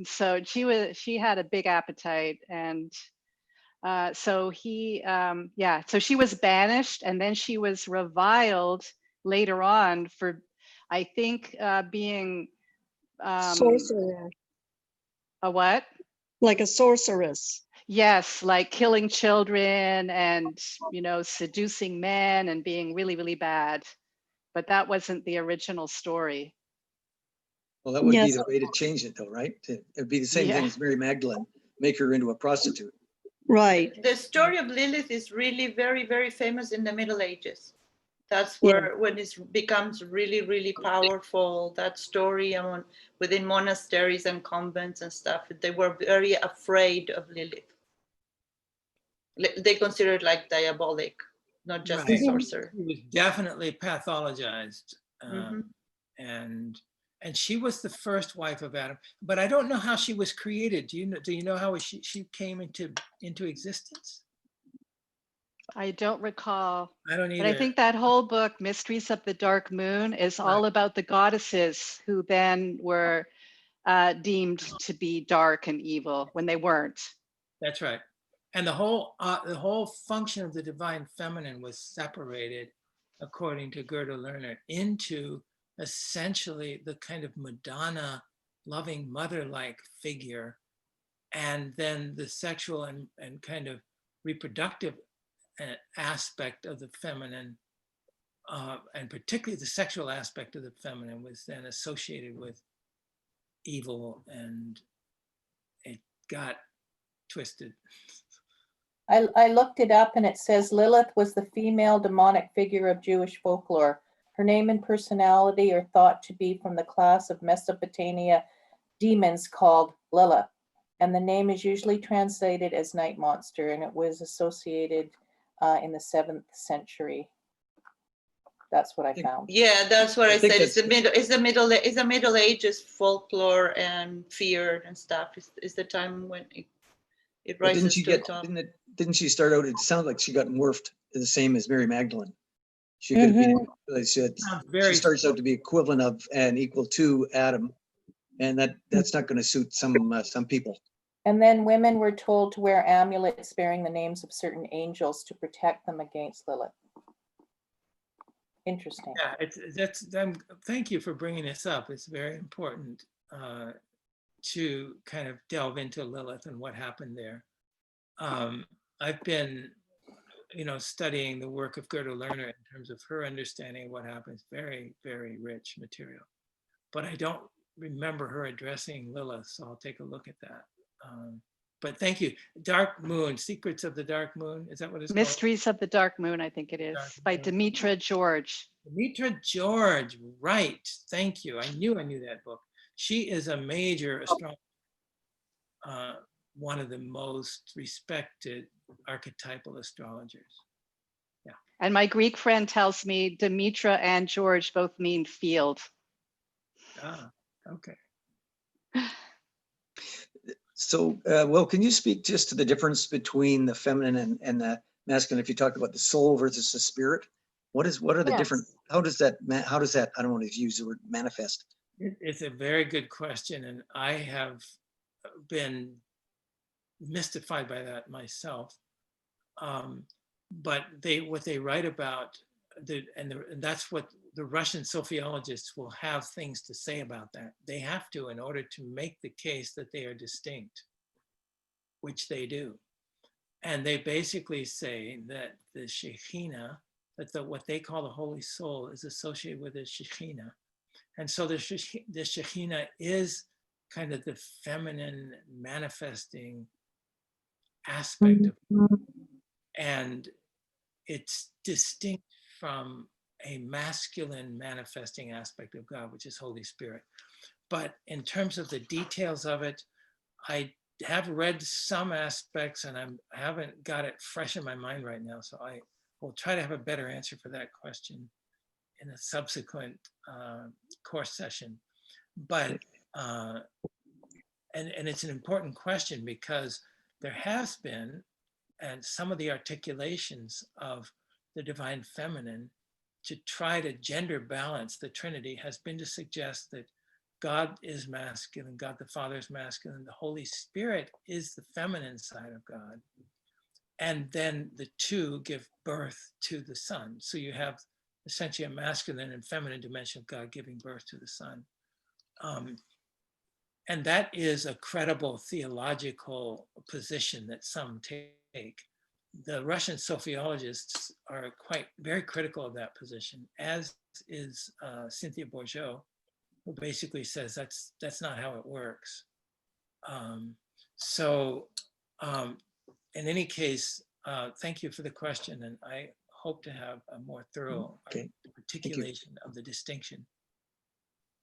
F: so she had a big appetite, and so so she was banished, and then she was reviled later on for, I think, being
J: Sorcerer,
F: a what?
J: like a sorceress.
F: Yes, like killing children and, seducing men and being really, really bad. But that wasn't the original story.
I: Well, that would be
J: Yes.
I: the way to change it though, right? It'd be the same
F: Yeah.
I: thing as Mary Magdalene, make her into a prostitute.
J: Right.
H: The story of Lilith is really very, very famous in the Middle Ages. That's
J: Yeah.
H: where when it becomes really, really powerful, that story within monasteries and convents and stuff, they were very afraid of Lilith. They consider it like diabolic, not just a
B: Right.
H: sorcerer.
B: She was definitely pathologized.
H: Mhm.
B: And she was the first wife of Adam, but I don't know how she was created. Do you know how she came into existence?
F: I don't recall.
B: I don't either.
F: But I think that whole book, Mysteries of the Dark Moon, is all about the goddesses who then were deemed to be dark and evil when they weren't.
B: That's right. And the whole function of the divine feminine was separated, according to Gerda Lerner, into essentially the kind of Madonna, loving mother-like figure, and then the sexual and kind of reproductive aspect of the feminine, and particularly the sexual aspect of the feminine, was then associated with evil, and it got twisted.
D: I looked it up and it says Lilith was the female demonic figure of Jewish folklore. Her name and personality are thought to be from the class of Mesopotamia demons called Lilith. And the name is usually translated as night monster, and it was associated in the 7th century. That's what I found.
H: Yeah, that's what
I: I
H: I
I: think
H: said. It's
I: that's-
H: the Middle Ages folklore and fear and stuff. Is the time when it
I: But
H: rises to the top.
I: didn't she start out, it sounded like she got morphed the same as Mary Magdalene. She could have been, she starts out to be equivalent of and equal to Adam. And that's not going to suit some people.
D: And then women were told to wear amulets bearing the names of certain angels to protect them against Lilith. Interesting.
B: Yeah, thank you for bringing this up. It's very important to kind of delve into Lilith and what happened there. I've been, studying the work of Gerda Lerner in terms of her understanding of what happens. Very, very rich material. But I don't remember her addressing Lilith, so I'll take a look at that. But thank you. Dark Moon, Secrets of the Dark Moon, is that what it's called?
F: Mysteries of the Dark Moon, I think it is, by Demetra George.
B: Demetra George, right. Thank you. I knew that book. She is a major astronomer, one of the most respected archetypal astrologers. Yeah.
F: And my Greek friend tells me Demetra and George both mean field.
B: Ah, okay.
I: So, well, can you speak just to the difference between the feminine and the masculine? If you talk about the soul versus the spirit, what are the different, how does that, I don't want to use the word manifest.
B: It's a very good question. And I have been mystified by that myself. But what they write about, and that's what the Russian Sophiologists will have things to say about that. They have to, in order to make the case that they are distinct, which they do. And they basically say that the Shekhinah, that what they call the Holy Soul is associated with the Shekhinah. And so the Shekhinah is kind of the feminine manifesting aspect of it. And it's distinct from a masculine manifesting aspect of God, which is Holy Spirit. But in terms of the details of it, I have read some aspects and I haven't got it fresh in my mind right now. So I will try to have a better answer for that question in a subsequent course session. But, and it's an important question because there has been, and some of the articulations of the divine feminine to try to gender balance the Trinity has been to suggest that God is masculine, God the Father is masculine, the Holy Spirit is the feminine side of God. And then the two give birth to the Son. So you have essentially a masculine and feminine dimension of God giving birth to the Son. And that is a credible theological position that some take. The Russian Sophiologists are very critical of that position, as is Cynthia Bourgeault, who basically says that's not how it works. In any case, thank you for the question, and I hope to have a more thorough articulation of the distinction.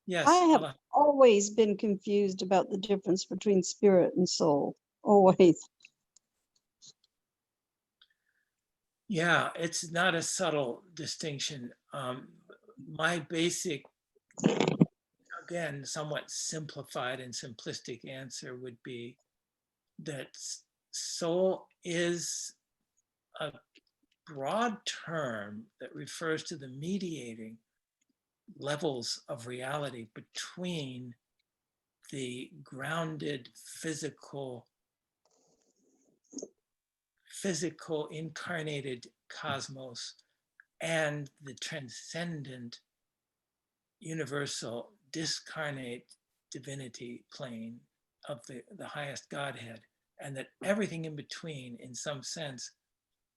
B: Yes,
J: I have
B: Ella.
J: always been confused about the difference between spirit and soul. Always.
B: Yeah, it's not a subtle distinction. My basic, again, somewhat simplified and simplistic answer would be that soul is a broad term that refers to the mediating levels of reality between the grounded physical incarnated cosmos and the transcendent universal discarnate divinity plane of the highest Godhead, and that everything in between, in some sense,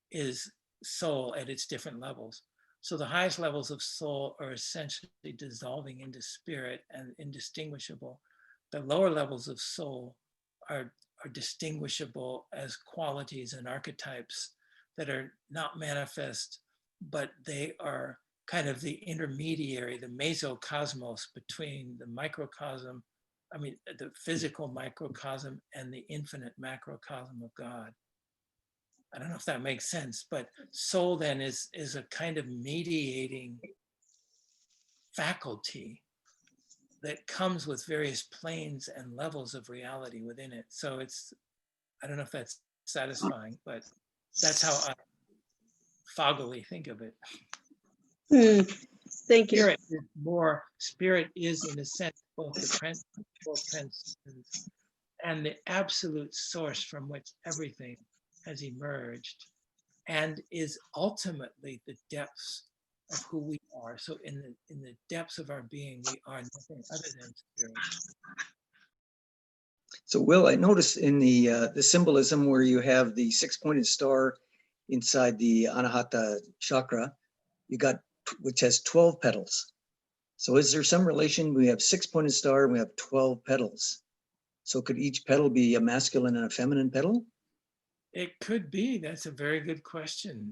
B: is soul at its different levels. So the highest levels of soul are essentially dissolving into spirit and indistinguishable. The lower levels of soul are distinguishable as qualities and archetypes that are not manifest, but they are kind of the intermediary, the mesocosmos between the microcosm, the physical microcosm and the infinite macrocosm of God. I don't know if that makes sense, but soul then is a kind of mediating faculty that comes with various planes and levels of reality within it. So I don't know if that's satisfying, but that's how I foggily think of it.
J: Thank you.
B: Spirit is in a sense both the principal transcendence and the absolute source from which everything has emerged, and is ultimately the depths of who we are. So in the depths of our being, we are nothing other than spirit.
I: So Will, I noticed in the symbolism where you have the 6-pointed star inside the Anahata chakra, you got, which has 12 petals. So is there some relation? We have 6-pointed star and we have 12 petals. So could each petal be a masculine and a feminine petal?
B: It could be. That's a very good question.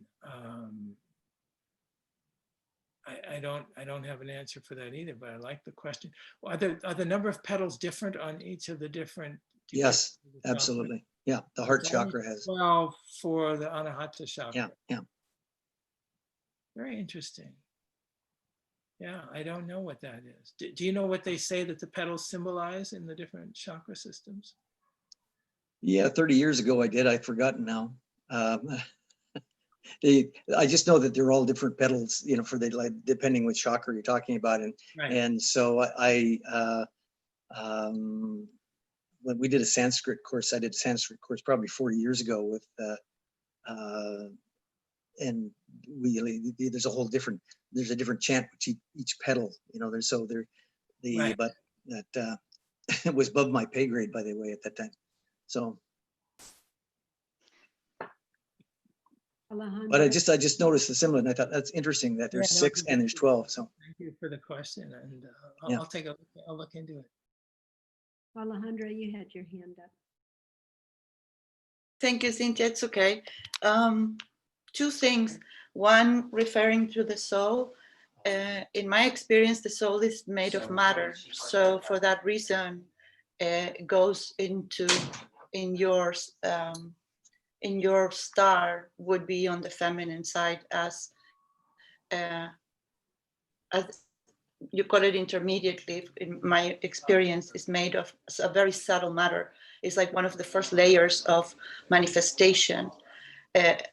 B: I don't have an answer for that either, but I like the question. Are the number of petals different on each of the different?
I: Yes, absolutely. Yeah, the heart chakra has
B: 12 for the Anahata chakra.
I: Yeah.
B: Very interesting. Yeah, I don't know what that is. Do you know what they say that the petals symbolize in the different chakra systems?
I: Yeah, 30 years ago I did. I've forgotten now. I just know that they're all different petals, for depending which chakra you're talking about, and so when we did a Sanskrit course, I did a Sanskrit course probably 40 years ago with, and there's a different chant with each petal, but that it was above my pay grade, by the way, at that time. So. But I just noticed the symbol, and I thought that's interesting that there's 6 and there's 12. So
B: thank you for the question, and I'll look into it.
A: Alejandra, you had your hand up.
H: Thank you, Cynthia. It's okay. 2 things. One, referring to the soul. In my experience, the soul is made of matter. So for that reason, it goes in your star would be on the feminine side as you call it intermediately, in my experience, is made of a very subtle matter. It's like one of the first layers of manifestation.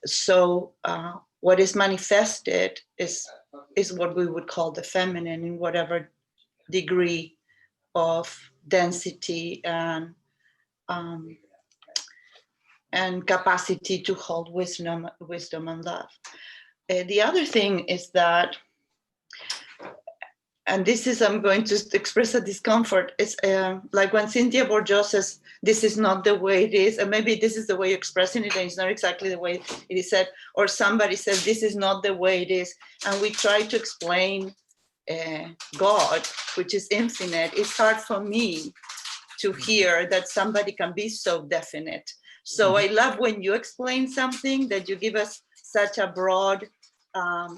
H: So what is manifested is what we would call the feminine in whatever degree of density and capacity to hold wisdom and love. The other thing is that, and this is, I'm going to express a discomfort, it's like when Cynthia Bourgeois says, this is not the way it is, and maybe this is the way you're expressing it, and it's not exactly the way it is said, or somebody says, this is not the way it is, and we try to explain God, which is infinite. It's hard for me to hear that somebody can be so definite. So I love when you explain something, that you give us such a broad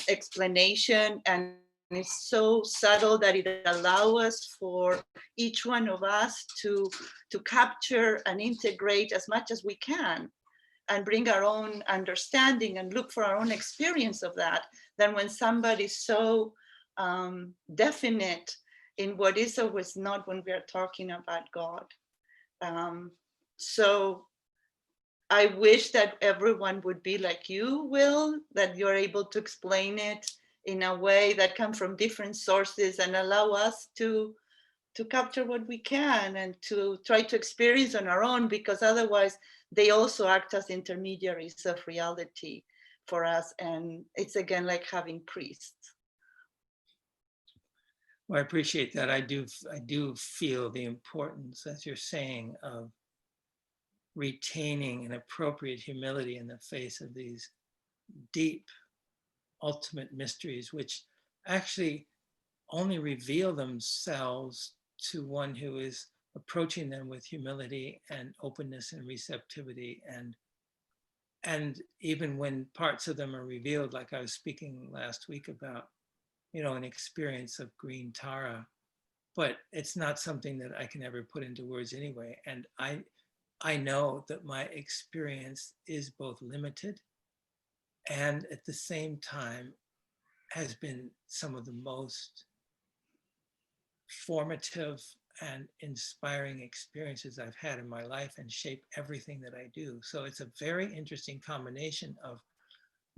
H: explanation, and it's so subtle that it allows us for each one of us to capture and integrate as much as we can and bring our own understanding and look for our own experience of that. Then when somebody's so definite in what is or was not when we are talking about God. So I wish that everyone would be like you, Will, that you're able to explain it in a way that comes from different sources and allow us to capture what we can and to try to experience on our own, because otherwise they also act as intermediaries of reality for us. And it's again like having priests.
B: Well, I appreciate that. I do feel the importance, as you're saying, of retaining an appropriate humility in the face of these deep, ultimate mysteries, which actually only reveal themselves to one who is approaching them with humility and openness and receptivity. And even when parts of them are revealed, like I was speaking last week about, an experience of green Tara, but it's not something that I can ever put into words anyway. And I know that my experience is both limited and at the same time has been some of the most formative and inspiring experiences I've had in my life and shape everything that I do. So it's a very interesting combination of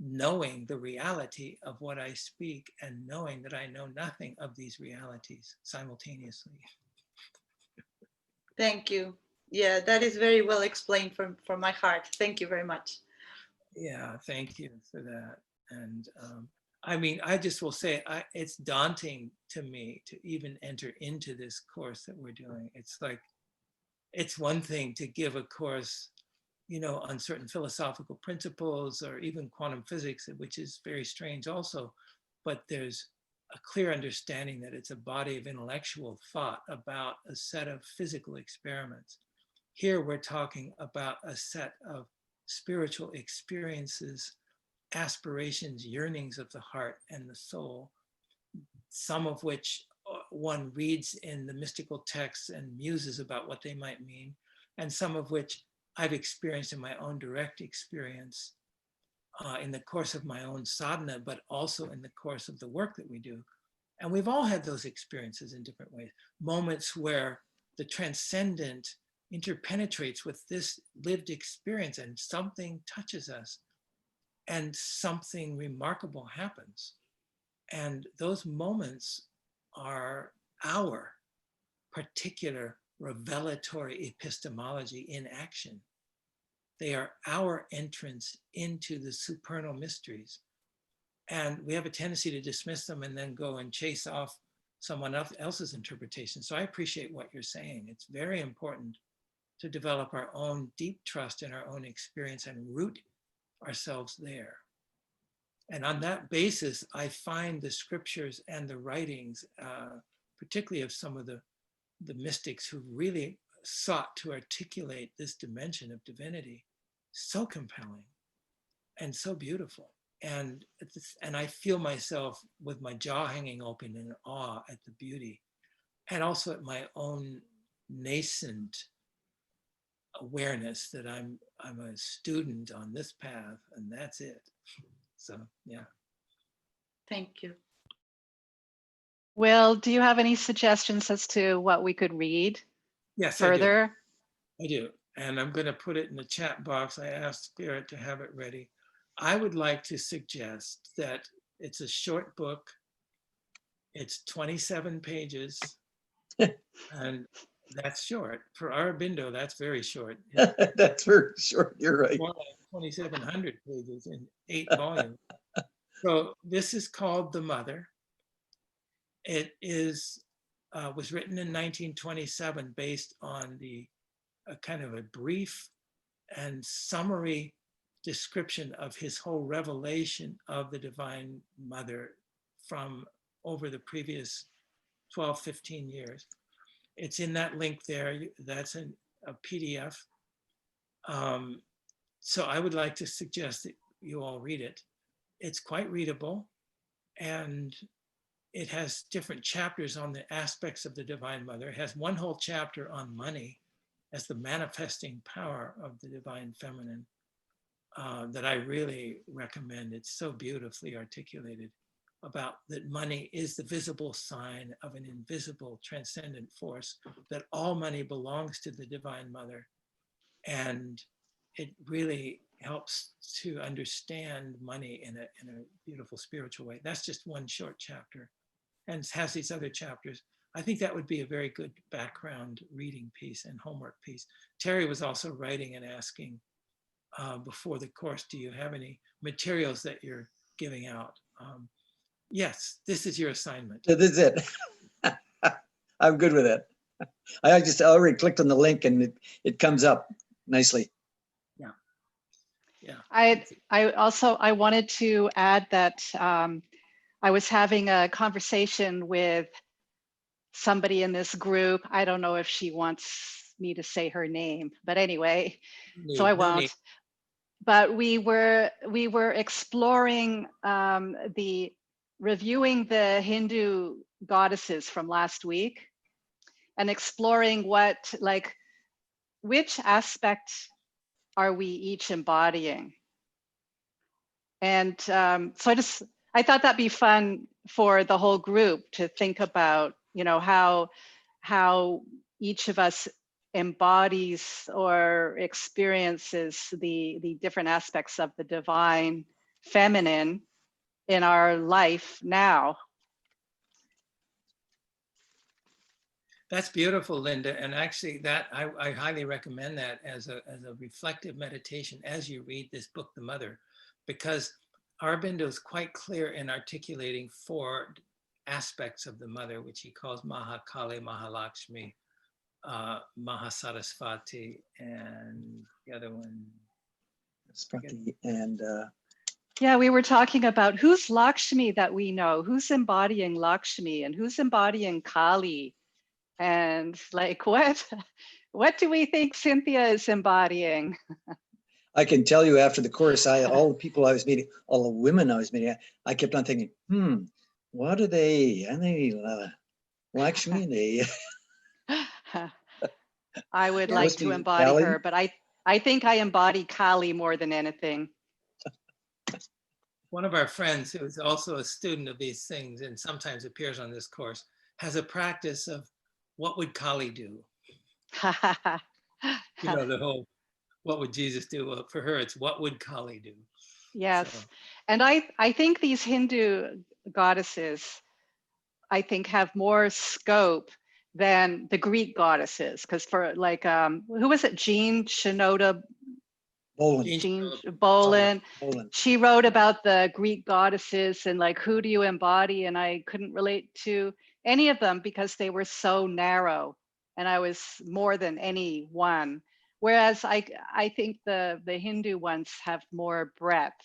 B: knowing the reality of what I speak and knowing that I know nothing of these realities simultaneously.
H: Thank you. Yeah, that is very well explained from my heart. Thank you very much.
B: Yeah, thank you for that. And I mean, I just will say, it's daunting to me to even enter into this course that we're doing. It's like, it's one thing to give a course, on certain philosophical principles or even quantum physics, which is very strange also, but there's a clear understanding that it's a body of intellectual thought about a set of physical experiments. Here we're talking about a set of spiritual experiences, aspirations, yearnings of the heart and the soul, some of which one reads in the mystical texts and muses about what they might mean, and some of which I've experienced in my own direct experience in the course of my own sadhana, but also in the course of the work that we do. And we've all had those experiences in different ways, moments where the transcendent interpenetrates with this lived experience and something touches us and something remarkable happens. And those moments are our particular revelatory epistemology in action. They are our entrance into the supernal mysteries. And we have a tendency to dismiss them and then go and chase off someone else's interpretation. So I appreciate what you're saying. It's very important to develop our own deep trust in our own experience and root ourselves there. And on that basis, I find the scriptures and the writings, particularly of some of the mystics who really sought to articulate this dimension of divinity, so compelling and so beautiful. And I feel myself with my jaw hanging open in awe at the beauty, and also at my own nascent awareness that I'm a student on this path, and that's it. So, yeah.
H: Thank you.
F: Will, do you have any suggestions as to what we could read
B: Yes,
F: further?
B: I do. And I'm going to put it in the chat box. I asked Spirit to have it ready. I would like to suggest that it's a short book. It's 27 pages. And that's short. For Aurobindo, that's very short.
I: That's very short. You're right.
B: More like 2,700 pages in 8 volumes. So this is called The Mother. It is was written in 1927 based on a kind of a brief and summary description of his whole revelation of the Divine Mother from over the previous 12, 15 years. It's in that link there. That's a PDF. So I would like to suggest that you all read it. It's quite readable, and it has different chapters on the aspects of the Divine Mother. It has one whole chapter on money as the manifesting power of the Divine Feminine that I really recommend. It's so beautifully articulated about that money is the visible sign of an invisible transcendent force, that all money belongs to the Divine Mother. And it really helps to understand money in a beautiful spiritual way. That's just one short chapter, and has these other chapters. I think that would be a very good background reading piece and homework piece. Terry was also writing and asking before the course, do you have any materials that you're giving out? Yes, this is your assignment.
I: This is it. I'm good with it. I just already clicked on the link and it comes up nicely.
B: Yeah.
F: I wanted to add that I was having a conversation with somebody in this group. I don't know if she wants me to say her name, but anyway, so I won't. But we were exploring reviewing the Hindu goddesses from last week and exploring which aspect are we each embodying. And so I thought that'd be fun for the whole group to think about, how each of us embodies or experiences the different aspects of the divine feminine in our life now.
B: That's beautiful, Linda. And actually that I highly recommend that as a reflective meditation as you read this book, The Mother, because Aurobindo is quite clear in articulating 4 aspects of the Mother, which he calls Mahakali, Mahalakshmi, Mahasarasvati, and the other one.
I: And
F: yeah, we were talking about who's Lakshmi that we know, who's embodying Lakshmi and who's embodying Kali. And what do we think Cynthia is embodying?
I: I can tell you after the course, all the people I was meeting, all the women I was meeting, I kept on thinking, what are they? Are they Lakshmi? They.
F: I would like to embody
I: Kali.
F: her, but I think I embody Kali more than anything.
B: One of our friends, who is also a student of these things and sometimes appears on this course, has a practice of what would Kali do? The whole, what would Jesus do? Well, for her, it's what would Kali do?
F: Yes.
B: So.
F: And I think these Hindu goddesses, I think, have more scope than the Greek goddesses. Because for who was it? Jean Shinoda Boland. She wrote about the Greek goddesses and who do you embody? And I couldn't relate to any of them because they were so narrow and I was more than any one. Whereas I think the Hindu ones have more breadth.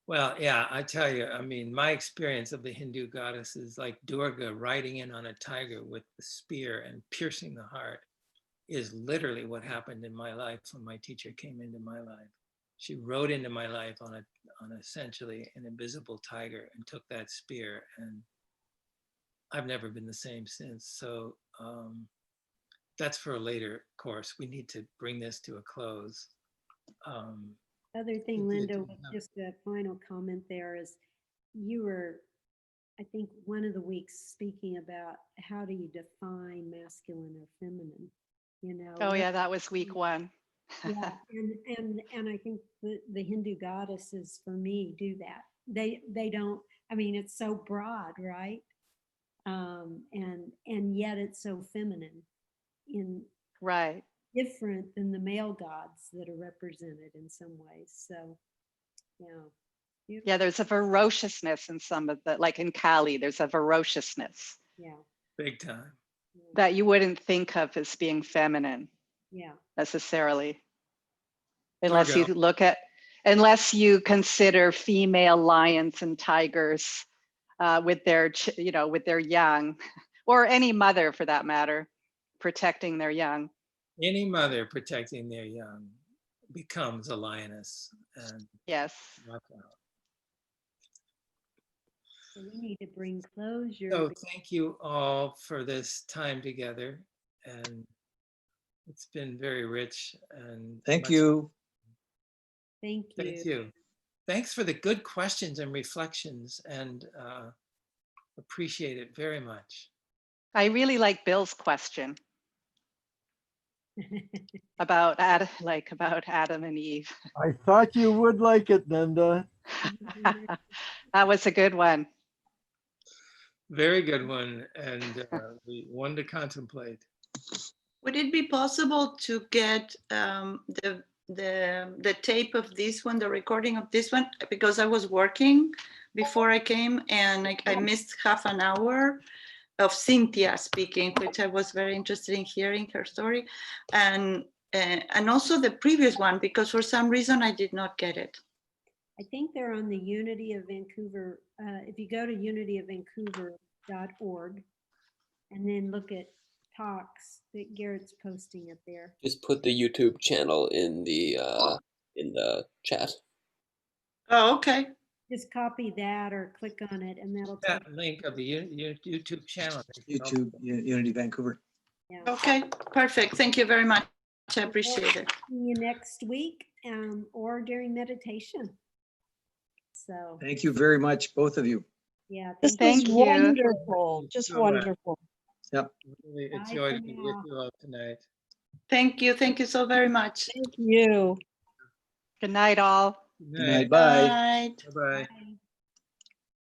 B: Well, yeah, I tell you, I mean, my experience of the Hindu goddesses, like Durga riding in on a tiger with the spear and piercing the heart, is literally what happened in my life when my teacher came into my life. She rode into my life on essentially an invisible tiger and took that spear, and I've never been the same since. So that's for a later course. We need to bring this to a close.
A: Other thing, Linda, just a final comment there is, you were, I think, one of the weeks speaking about how do you define masculine or feminine, you know?
F: Oh
A: what-
F: yeah, that was week 1.
A: Yeah, and I think the Hindu goddesses for me do that. They don't, I mean, it's so broad, right? And yet it's so feminine, in
F: Right.
A: different than the male gods that are represented in some ways. So, yeah. Beautiful.
F: Yeah, there's a ferociousness in some of the, like in Kali, there's a ferociousness
A: Yeah,
B: Big time.
A: yeah,
F: that you wouldn't think of as being feminine
A: yeah.
F: necessarily, unless you
B: Dorgo.
F: look at, unless you consider female lions and tigers with their, you know, with their young, or any mother for that matter, protecting their young.
B: Any mother protecting their young becomes a lioness. And
F: Yes.
B: watch out.
A: So we need to bring closure.
B: So thank you all for this time together. And it's been very rich. And
I: Thank
B: much-
I: you.
A: Thank you.
B: Thank you. Thanks for the good questions and reflections, and appreciate it very much.
F: I really like Bill's question about about Adam and Eve.
G: I thought you would like it, Nanda.
F: That was a good one.
B: Very good one, and one to contemplate.
H: Would it be possible to get the tape of this one, the recording of this one? Because I was working before I came, and I missed half an hour of Cynthia speaking, which I was very interested in hearing her story, and also the previous one, because for some reason I did not get it.
A: I think they're on the Unity of Vancouver. If you go to unityofvancouver.org and then look at talks, that Garrett's posting it there.
E: Just put the YouTube channel in the chat.
H: Oh, okay.
A: Just copy that or click on it, and that'll take.
B: That link of the YouTube channel.
I: YouTube, Unity Vancouver.
A: Yeah.
H: Okay, perfect. Thank you very much. I appreciate it.
A: See you next week, or during meditation. So
I: Thank you very much, both of you.
A: yeah,
J: This
F: Thank
J: was
F: you.
J: wonderful, just
B: so much.
J: wonderful.
I: Yep.
B: Really a
A: Bye
B: joy
A: for
B: to be with
A: now.
B: you all tonight.
H: Thank you. Thank you so very much.
J: Thank you.
F: Good night, all.
B: Good
I: Good night.
B: night.
I: Bye.
H: Bye.
B: Bye-bye.
A: Bye.